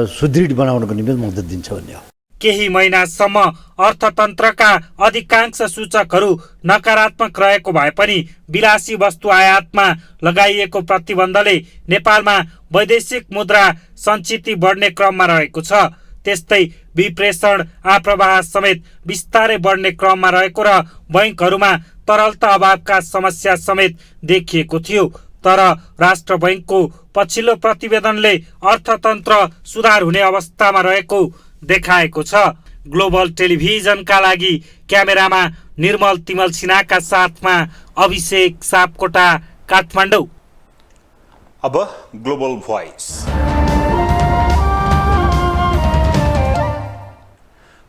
सुदृढ बनाउनको निम्ति मद्दत दिन्छ भन्ने हो। केही महिनासम्म अर्थतन्त्रका अधिकांश सूचकहरू नकारात्मक रहेको भए पनि विलासी वस्तु आयातमा लगाइएको प्रतिबन्धले नेपालमा वैदेशिक मुद्रा सञ्चिति बढ्ने क्रममा रहेको छ। त्यस्तै विप्रेषण आप्रवाह समेत बिस्तारै बढ्ने क्रममा रहेको र बैंकहरूमा तरलता अभावका समस्या समेत देखिएको थियो। तर राष्ट्र बैंकको पछिल्लो प्रतिवेदनले अर्थतन्त्र सुधार हुने अवस्थामा रहेको देखाएको छ। ग्लोबल टेलिभिजनका लागि क्यामेरामा निर्मल तिमल सिन्हाका साथमा अभिषेक सापकोटा, काठमाडौँ। अब ग्लोबल भोइस।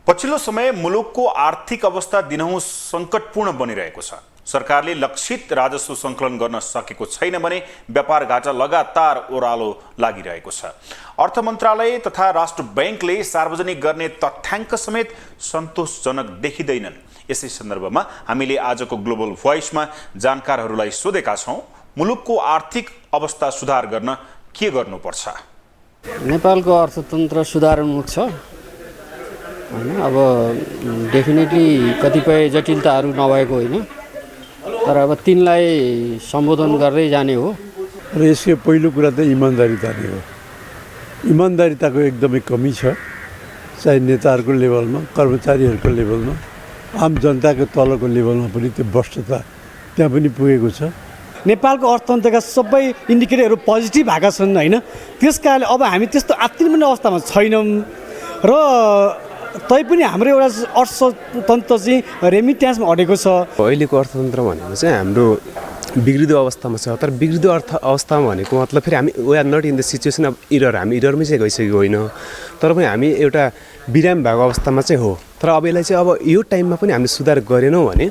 पछिल्लो समय मुलुकको आर्थिक अवस्था दिनहुँ सङ्कटपूर्ण बनिरहेको छ। सरकारले लक्षित राजस्व सङ्कलन गर्न सकेको छैन भने व्यापार घाटा लगातार ओह्रालो लागिरहेको छ। अर्थ मन्त्रालय तथा राष्ट्र बैंकले सार्वजनिक गर्ने तथ्याङ्क समेत सन्तोषजनक देखिँदैनन्। यसै सन्दर्भमा हामीले आजको ग्लोबल भोइसमा जानकारहरूलाई सोधेका छौँ, मुलुकको आर्थिक अवस्था सुधार गर्न के गर्नुपर्छ? नेपालको अर्थतन्त्र सुधारोन्मुख छ हैन। अब डेफिनेटली कतिपय जटिलताहरू नभएको होइन, तर अब तिनलाई सम्बोधन गर्दै जाने हो। र यसको पहिलो कुरा त इमान्दारिता नै हो। इमान्दारिताको एकदमै कमी छ, चाहे नेताहरूको लेभलमा, कर्मचारीहरूको लेभलमा, आम जनताको तलको लेभलमा पनि त्यो भ्रष्टता त्यहाँ पनि पुगेको छ। नेपालको अर्थतन्त्रका सबै इन्डिकेटरहरू पोजिटिभ भएका छन् हैन। त्यसकारणले अब हामी त्यस्तो आत्तिनुपर्ने अवस्थामा छैनौँ र तैपनि हाम्रो एउटा अर्थतन्त्र चाहिँ रेमिट्यान्समा अडेको छ। अहिलेको अर्थतन्त्र भनेको चाहिँ हाम्रो बिग्रिदो अवस्थामा छ। तर बिग्रिदो अवस्थामा भनेको मतलब फेरि हामी we are not in the situation of error, हामी इररमै चाहिँ गइसकेको होइन, तर पनि हामी एउटा बिरामी भएको अवस्थामा चाहिँ हो। तर अब यसलाई चाहिँ अब यो टाइममा पनि हामीले सुधार गरेनौँ भने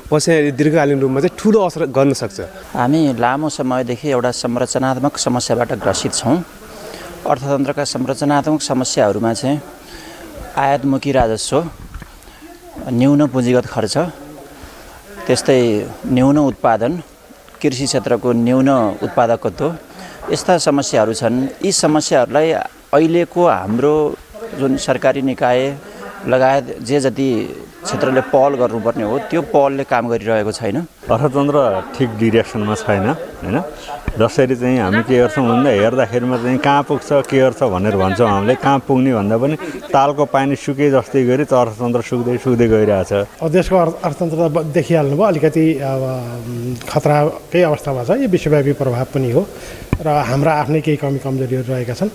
पछि दीर्घकालीन रूपमा चाहिँ ठुलो असर गर्न सक्छ। हामी लामो समयदेखि एउटा संरचनात्मक समस्याबाट ग्रसित छौँ। अर्थतन्त्रका संरचनात्मक समस्याहरूमा चाहिँ आयातमुखी राजस्व, न्यून पुँजीगत खर्च, त्यस्तै न्यून उत्पादन, कृषि क्षेत्रको न्यून उत्पादकत्व, यस्ता समस्याहरू छन्। यी समस्याहरूलाई अहिलेको हाम्रो जुन सरकारी निकाय लगायत जे जति क्षेत्रले पहल गर्नुपर्ने हो त्यो पहलले काम गरिरहेको छैन। अर्थतन्त्र ठिक डिरेक्सनमा छैन हैन। जसरी चाहिँ हामी के गर्छौँ भन्दा हेर्दाखेरिमा चाहिँ कहाँ पुग्छ के गर्छ भनेर भन्छौँ हामीले, कहाँ पुग्ने भन्दा पनि तालको पानी सुके जस्तै गरी अर्थतन्त्र सुक्दै सुक्दै गइरहेछ। देशको अर्थतन्त्र देखिहाल्नु भयो अलिकति अब खतराकै अवस्थामा छ। यो विश्वव्यापी प्रभाव पनि हो र हाम्रा आफ्नै केही कमी कमजोरीहरू रहेका छन्।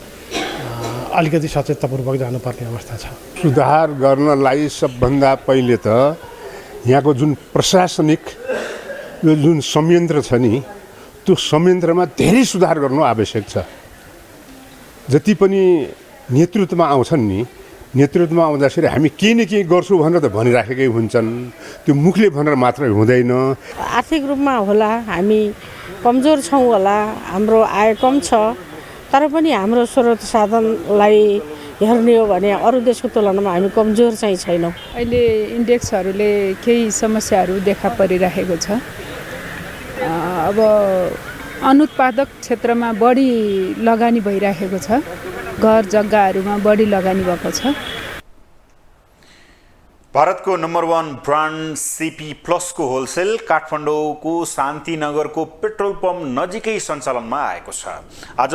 अलिकति सचेततापूर्वक जानुपर्ने अवस्था छ। सुधार गर्नलाई सबभन्दा पहिले त यहाँको जुन प्रशासनिक यो जुन संयन्त्र छ नि त्यो संयन्त्रमा धेरै सुधार गर्नु आवश्यक छ। जति पनि नेतृत्वमा आउँछन् नि, नेतृत्वमा आउँदाखेरि हामी केही न केही गर्छु भनेर त भनिराखेकै हुन्छन्, त्यो मुखले भनेर मात्रै हुँदैन। आर्थिक रूपमा होला हामी कमजोर छौँ होला, हाम्रो आय कम छ, तर पनि हाम्रो स्रोत साधनलाई हेर्ने हो भने अरू देशको तुलनामा हामी कमजोर चाहिँ छैनौँ। अहिले इन्डेक्सहरूले केही समस्याहरू देखा परिरहेको छ। अब अनुत्पादक क्षेत्रमा बढी लगानी भइरहेको छ, घर जग्गाहरूमा बढी लगानी भएको छ। भारतको नम्बर 1 ब्रान्ड सीपी प्लसको होलसेल काठमाडौँको शान्तिनगरको पेट्रोल पम्प नजिकै सञ्चालनमा आएको छ। आज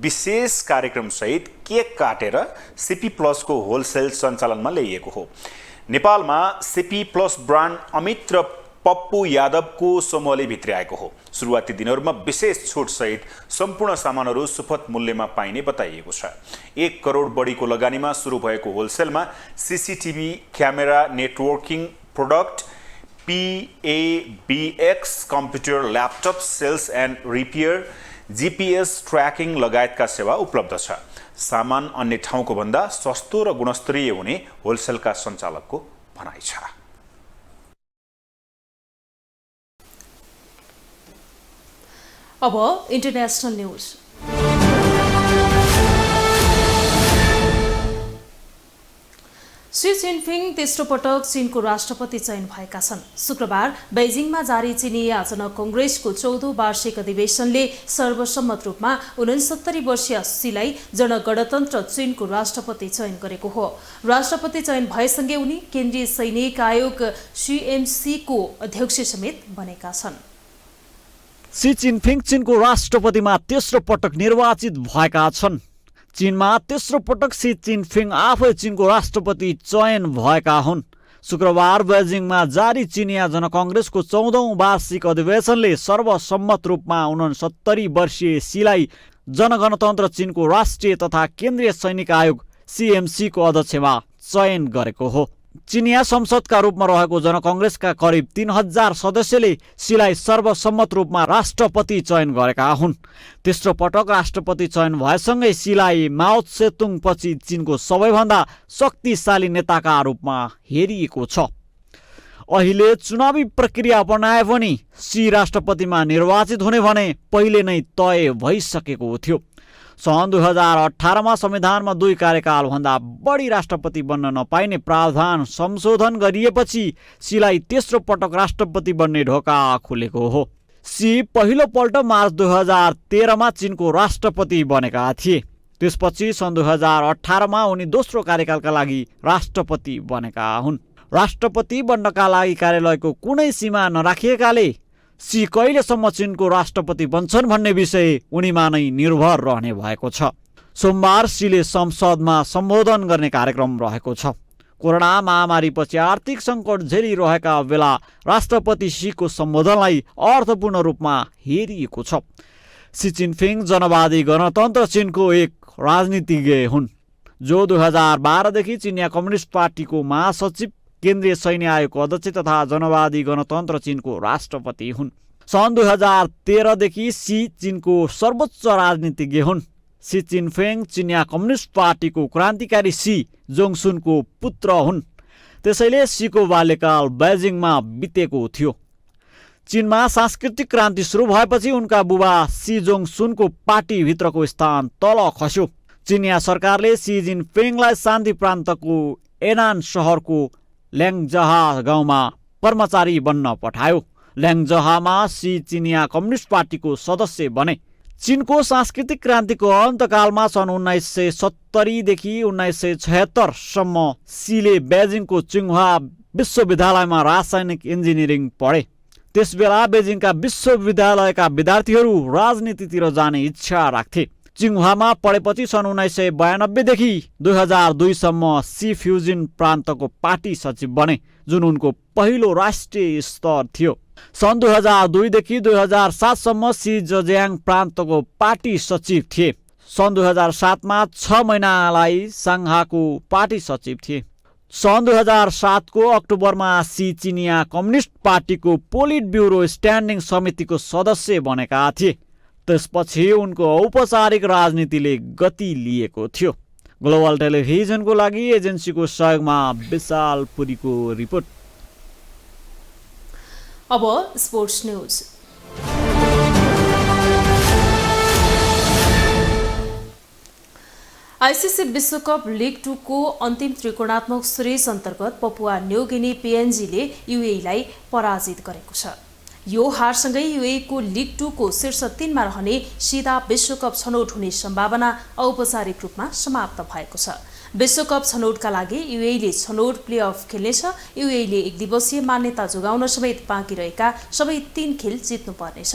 विशेष कार्यक्रमसहित केक काटेर सीपी प्लसको होलसेल सञ्चालनमा ल्याइएको हो। नेपालमा सीपी प्लस ब्रान्ड अमित र पप्पू यादवको समूहले भित्र्याएको हो। सुरुवाती दिनहरूमा विशेष छुटसहित सम्पूर्ण सामानहरू सुपथ मूल्यमा पाइने बताइएको छ। 1 करोड बढीको लगानीमा सुरु भएको होलसेलमा CCTV camera, networking product, PABX computer, laptop, sales and repair, GPS tracking लगायतका सेवा उपलब्ध छ। सामान अन्य ठाउँको भन्दा सस्तो र गुणस्तरीय हुने होलसेलका सञ्चालकको भनाइ छ। अब इन्टरनेसनल न्युज। सी जिनपिङ तेस्रो पटक चीनको राष्ट्रपति चयन भएका छन्। शुक्रबार बेजिङमा जारी चिनी आचरण कंग्रेसको 14औं वार्षिक अधिवेशनले सर्वसम्मत रूपमा 69 वर्षीय सीलाई जनगणतन्त्र चीनको राष्ट्रपति चयन गरेको हो। राष्ट्रपति चयन भएसँगै उनी केन्द्रीय सैनिक आयोग CMC को अध्यक्ष समेत बनेका छन्। सी जिनपिङ चीनको राष्ट्रपतिमा तेस्रो पटक निर्वाचित भएका छन्। चीनमा तेस्रो पटक सी जिनपिङ आफै चीनको राष्ट्रपति चयन भएका हुन्। शुक्रबार बेजिङमा जारी चिनिया जनकंग्रेसको 14औं वार्षिक अधिवेशनले सर्वसम्मत रूपमा 69 वर्षीय सीलाई जनगणतन्त्र चीनको राष्ट्रिय तथा केन्द्रीय सैनिक आयोग CMC को अध्यक्षमा चयन गरेको हो। चिनिया संसदका रूपमा रहेको जनकंग्रेसका करिब 3000 सदस्यले सीलाई सर्वसम्मत रूपमा राष्ट्रपति चयन गरेका हुन्। तेस्रो पटक राष्ट्रपति चयन भएसँगै सीलाई माओ त्से-तुङ पछि चीनको सबैभन्दा शक्तिशाली नेताका रूपमा हेरिएको छ। अहिले चुनावी प्रक्रिया बनाए पनि सी राष्ट्रपतिमा निर्वाचित हुने भने पहिले नै तय भइसकेको थियो। सन् 2018मा संविधानमा 2 कार्यकालभन्दा बढी राष्ट्रपति बन्न नपाइने प्रावधान संशोधन गरिएपछि सीलाई तेस्रो पटक राष्ट्रपति बन्ने ढोका खुलेको हो। सी पहिलो पल्ट मार्च 2013मा चीनको राष्ट्रपति बनेका थिए। त्यसपछि सन् 2018मा उनी दोस्रो कार्यकालका लागि राष्ट्रपति बनेका हुन्। राष्ट्रपति बन्नका लागि कार्यालयको कुनै सीमा नराखिएकाले सी कहिलेसम्म चीनको राष्ट्रपति बन्छन् भन्ने विषय उनीमा नै निर्भर रहने भएको छ। सोमबार सीले संसदमा सम्बोधन गर्ने कार्यक्रम रहेको छ। कोरोना महामारीपछि आर्थिक सङ्कट झेलिरहेका बेला राष्ट्रपति सीको सम्बोधनलाई अर्थपूर्ण रूपमा हेरिएको छ। सी जिनपिङ जनवादी गणतन्त्र चीनको एक राजनीतिज्ञ हुन् जो 2012देखि चिनिया कम्युनिस्ट पार्टीको महासचिव, केन्द्रीय सैन्य आयोगको अध्यक्ष तथा जनवादी गणतन्त्र चीनको राष्ट्रपति हुन्। सन् 2013देखि सी चीनको सर्वोच्च राजनीतिज्ञ हुन्। सी जिनपिङ चिनिया कम्युनिस्ट पार्टीको क्रान्तिकारी सी जोङसुनको पुत्र हुन्। त्यसैले सीको बाल्यकाल बेजिङमा बितेको थियो। चीनमा सांस्कृतिक क्रान्ति सुरु भएपछि उनका बुबा सी जोङसुनको पार्टीभित्रको स्थान तल खस्यो। चिनिया सरकारले सी जिनपिङलाई शान्ति प्रान्तको एनान सहरको ल्याङ्जहा गाउँमा कर्मचारी बन्न पठायो। ल्याङ्जहामा सी चिनिया कम्युनिस्ट पार्टीको सदस्य बने। चीनको सांस्कृतिक क्रान्तिको अन्तकालमा सन् 1970 देखि 1976 सम्म सीले बेजिङको चिङहुआ विश्वविद्यालयमा रासायनिक इन्जिनियरिङ पढे। त्यसबेला बेजिङका विश्वविद्यालयका विद्यार्थीहरू राजनीतितिर जाने इच्छा राख्थे। चिङहुआमा पढेपछि सन् 1992 देखि 2002 सम्म सी फ्युजन प्रान्तको पार्टी सचिव बने, जुन उनको पहिलो राष्ट्रिय स्तर थियो। सन् 2002 देखि 2007 सम्म सी जज्याङ प्रान्तको पार्टी सचिव थिए। सन् 2007 मा 6 महिनालाई साङ्घाको पार्टी सचिव थिए। सन् 2007 को अक्टोबरमा सी चिनिया कम्युनिस्ट पार्टीको पोलिट ब्युरो स्ट्यान्डिङ समितिको सदस्य बनेका थिए। त्यसपछि उनको औपचारिक राजनीतिले गति लिएको थियो। ग्लोबल टेलिभिजनको लागि एजेन्सीको सहयोगमा विशाल पुरीको रिपोर्ट। अब स्पोर्ट्स न्यूज। आईसीसी विश्वकप लिग 2 को अन्तिम त्रिकोणात्मक सिरिज अन्तर्गत पपुवा न्यू गिनी पीएनजीले यूएईलाई पराजित गरेको छ। यो हारसँगै यूएई को लिग 2 को शीर्ष 3 मा रहने सिधा विश्वकप छनौट हुने सम्भावना औपचारिक रूपमा समाप्त भएको छ। विश्वकप छनौटका लागि यूएईले छनौट प्लेअफ खेल्नेछ। यूएईले एक दिवसीय मान्यता जोगाउन समेत बाँकी रहेका सबै 3 खेल जित्नुपर्नेछ।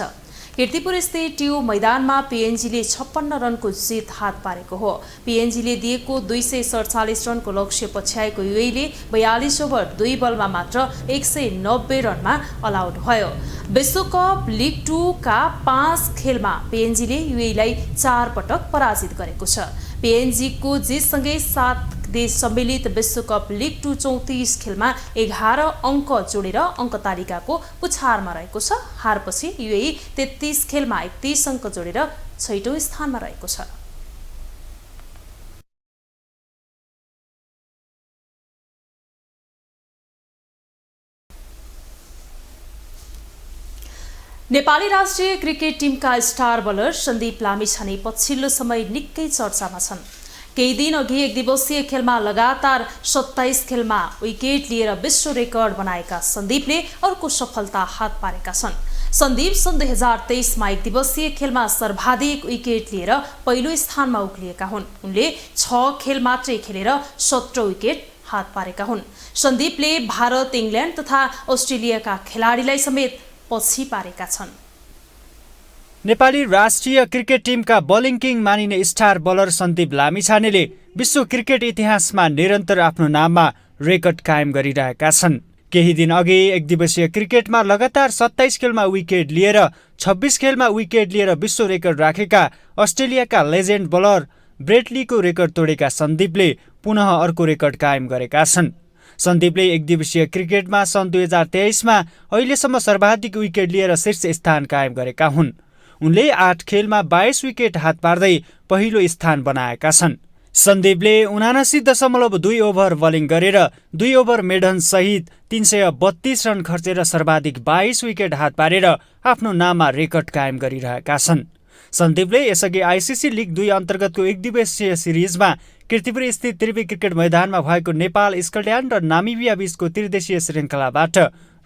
कीर्तिपुर स्थित ट्यू मैदानमा पीएनजीले 56 रनको जित हात पारेको हो। पीएनजीले दिएको 247 रनको लक्ष्य पछ्याएको यूएईले 42 ओभर 2 बलमा मात्र 190 रनमा अलआउट भयो। विश्वकप लिग 2 का 5 खेलमा पीएनजीले यूएईलाई 4 पटक पराजित गरेको छ। पीएनजी को जितसँगै 7 देश सम्मिलित विश्वकप लिग 2 34 खेलमा 11 अङ्क जोडेर अङ्क तालिकाको पुछारमा रहेको छ। हारपछि यूएई 33 खेलमा 31 अङ्क जोडेर 6औं स्थानमा रहेको छ। नेपाली राष्ट्रिय क्रिकेट टिमका स्टार बलर सन्दीप लामिछाने पछिल्लो समय निकै चर्चामा छन्। केही दिन अघि एक दिवसीय खेलमा लगातार 27 खेलमा विकेट लिएर विश्व रेकर्ड बनाएका सन्दीपले अर्को सफलता हात पारेका छन्। सन्दीप सन् 2023 मा एक दिवसीय खेलमा सर्वाधिक विकेट लिएर पहिलो स्थानमा उक्लिएका हुन्। उनले 6 खेल मात्रै खेलेर 17 विकेट हात पारेका हुन्। सन्दीपले भारत, इङ्ल्यान्ड तथा अस्ट्रेलियाका खेलाडीलाई समेत पछि पारेका छन्। नेपाली राष्ट्रिय क्रिकेट टिमका बलिङ किङ मानिने स्टार बलर सन्दीप लामिछानेले विश्व क्रिकेट इतिहासमा निरन्तर आफ्नो नाममा रेकर्ड कायम गरिरहेका छन्। केही दिन अघि एक दिवसीय क्रिकेटमा लगातार 27 खेलमा विकेट लिएर 26 खेलमा विकेट लिएर विश्व रेकर्ड राखेका अस्ट्रेलियाका लेजेन्ड बलर ब्रेट लीको रेकर्ड तोडेका सन्दीपले पुनः अर्को रेकर्ड कायम गरेका छन्। सन्दीपले एक दिवसीय क्रिकेटमा सन् 2023 मा अहिलेसम्म सर्वाधिक विकेट लिएर शीर्ष स्थान कायम गरेका हुन्। उनले 8 खेलमा 22 विकेट हात पार्दै पहिलो स्थान बनाएका छन्। सन्दीपले 79.2 ओभर बलिङ गरेर 2 ओभर मेडन सहित 332 रन खर्चेर सर्वाधिक 22 विकेट हात पारेर आफ्नो नाममा रेकर्ड कायम गरिरहेका छन्। सन्दीपले यसअघि आईसीसी लिग 2 अन्तर्गतको एक दिवसीय सिरिजमा कीर्तिपुर स्थित त्रिवी क्रिकेट मैदानमा भएको नेपाल, स्कटल्यान्ड र नामिबिया बीचको त्रिदेशीय श्रृङ्खलाबाट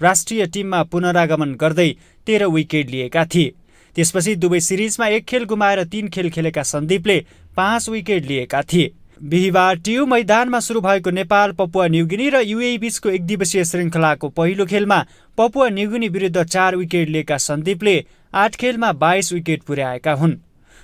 राष्ट्रिय टिममा पुनरागमन गर्दै 13 विकेट लिएका थिए। त्यसपछि दुवै सिरिजमा 1 खेल गुमाएर 3 खेल खेलेका सन्दीपले 5 विकेट लिएका थिए। बिहिबार ट्यू मैदानमा सुरु भएको नेपाल, पपुवा न्युगिनी र यूएई बीचको एक दिवसीय श्रृङ्खलाको पहिलो खेलमा पपुवा न्युगिनी विरुद्ध 4 विकेट लिएका सन्दीपले 8 खेलमा 22 विकेट पुर्याएका हुन्,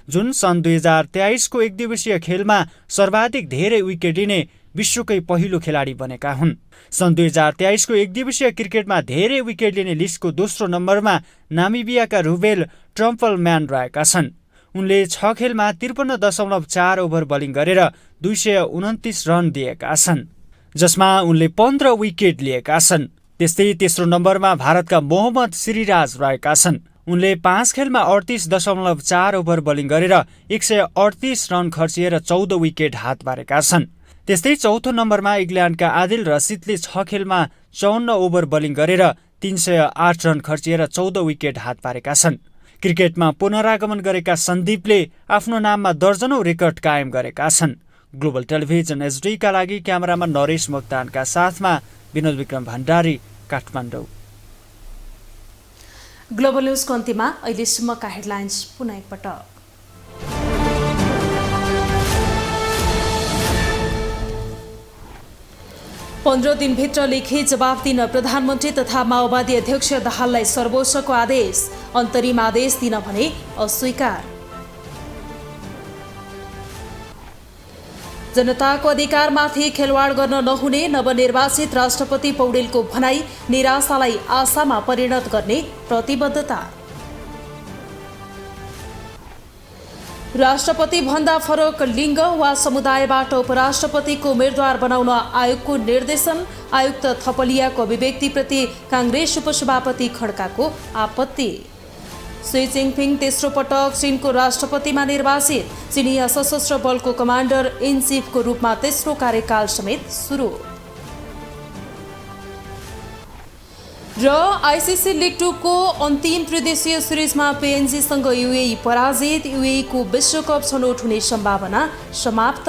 जुन सन् 2023 को एक दिवसीय खेलमा सर्वाधिक धेरै विकेट लिने विश्वकै पहिलो खेलाडी बनेका हुन्। सन् 2023 को एक दिवसीय क्रिकेटमा धेरै विकेट लिने लिस्टको दोस्रो नम्बरमा नामिबियाका रुबेल ट्रम्पलम्यान रहेका छन्। उनले 6 खेलमा 53.4 ओभर बलिङ गरेर 229 रन दिएका छन्, जसमा उनले 15 विकेट लिएका छन्। त्यस्तै तेस्रो नम्बरमा भारतका मोहम्मद सिरिराज रहेका छन्। उनले 5 खेलमा 38.4 ओभर बलिङ गरेर 138 रन खर्चिएर 14 विकेट हात पारेका छन्। त्यस्तै चौथो नम्बरमा इङ्ल्यान्डका आदिल रसिदले 6 खेलमा 54 ओभर बलिङ गरेर 308 रन खर्चिएर 14 विकेट हात पारेका छन्। क्रिकेटमा पुनरागमन गरेका सन्दीपले आफ्नो नाममा दर्जनौं रेकर्ड कायम गरेका छन्। ग्लोबल टेलिभिजन एचडीका लागि क्यामेरामा नरेश मोक्तानका साथमा विनोद विक्रम भण्डारी, काठमाडौँ। ग्लोबल न्यूजको अन्त्यमा अहिलेसम्मका हेडलाइन्स पुनः एकपटक। 15 दिनभित्र लिखित जवाब दिन प्रधानमन्त्री तथा माओवादी अध्यक्ष दाहाललाई सर्वोच्चको आदेश। अन्तरिम आदेश दिन भने अस्वीकार। जनताको अधिकारमाथि खेलवाड गर्न नहुने नवनिर्वाचित राष्ट्रपति पौडेलको भनाई। निराशालाई आशामा परिणत गर्ने प्रतिबद्धता। राष्ट्रपति भन्दा फरक लिङ्ग वा समुदायबाट उपराष्ट्रपतिको उम्मेद्वार बनाउन आयोगको निर्देशन। आयुक्त थपलियाको अभिव्यक्तिप्रति काङ्ग्रेस उपसभापति खड्काको आपत्ति। सी जिनपिङ तेस्रो पटक चीनको राष्ट्रपतिमा निर्वाचित। चिनिया सशस्त्र बलको कमान्डर इन चिफको रूपमा तेस्रो कार्यकाल समेत सुरु। र आइसिसी लिग 2 को अन्तिम त्रिदेशीय सिरिजमा पीएनजीसँग युएई पराजित। युएई को विश्वकप छनौट हुने सम्भावना समाप्त।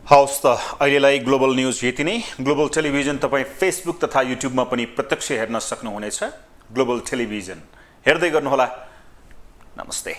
हवस् त अहिलेलाई ग्लोबल न्यूज यति नै। ग्लोबल टेलिभिजन तपाईँ फेसबुक तथा युट्युबमा पनि प्रत्यक्ष हेर्न सक्नुहुनेछ। ग्लोबल टेलिभिजन हेर्दै गर्नुहोला। नमस्ते।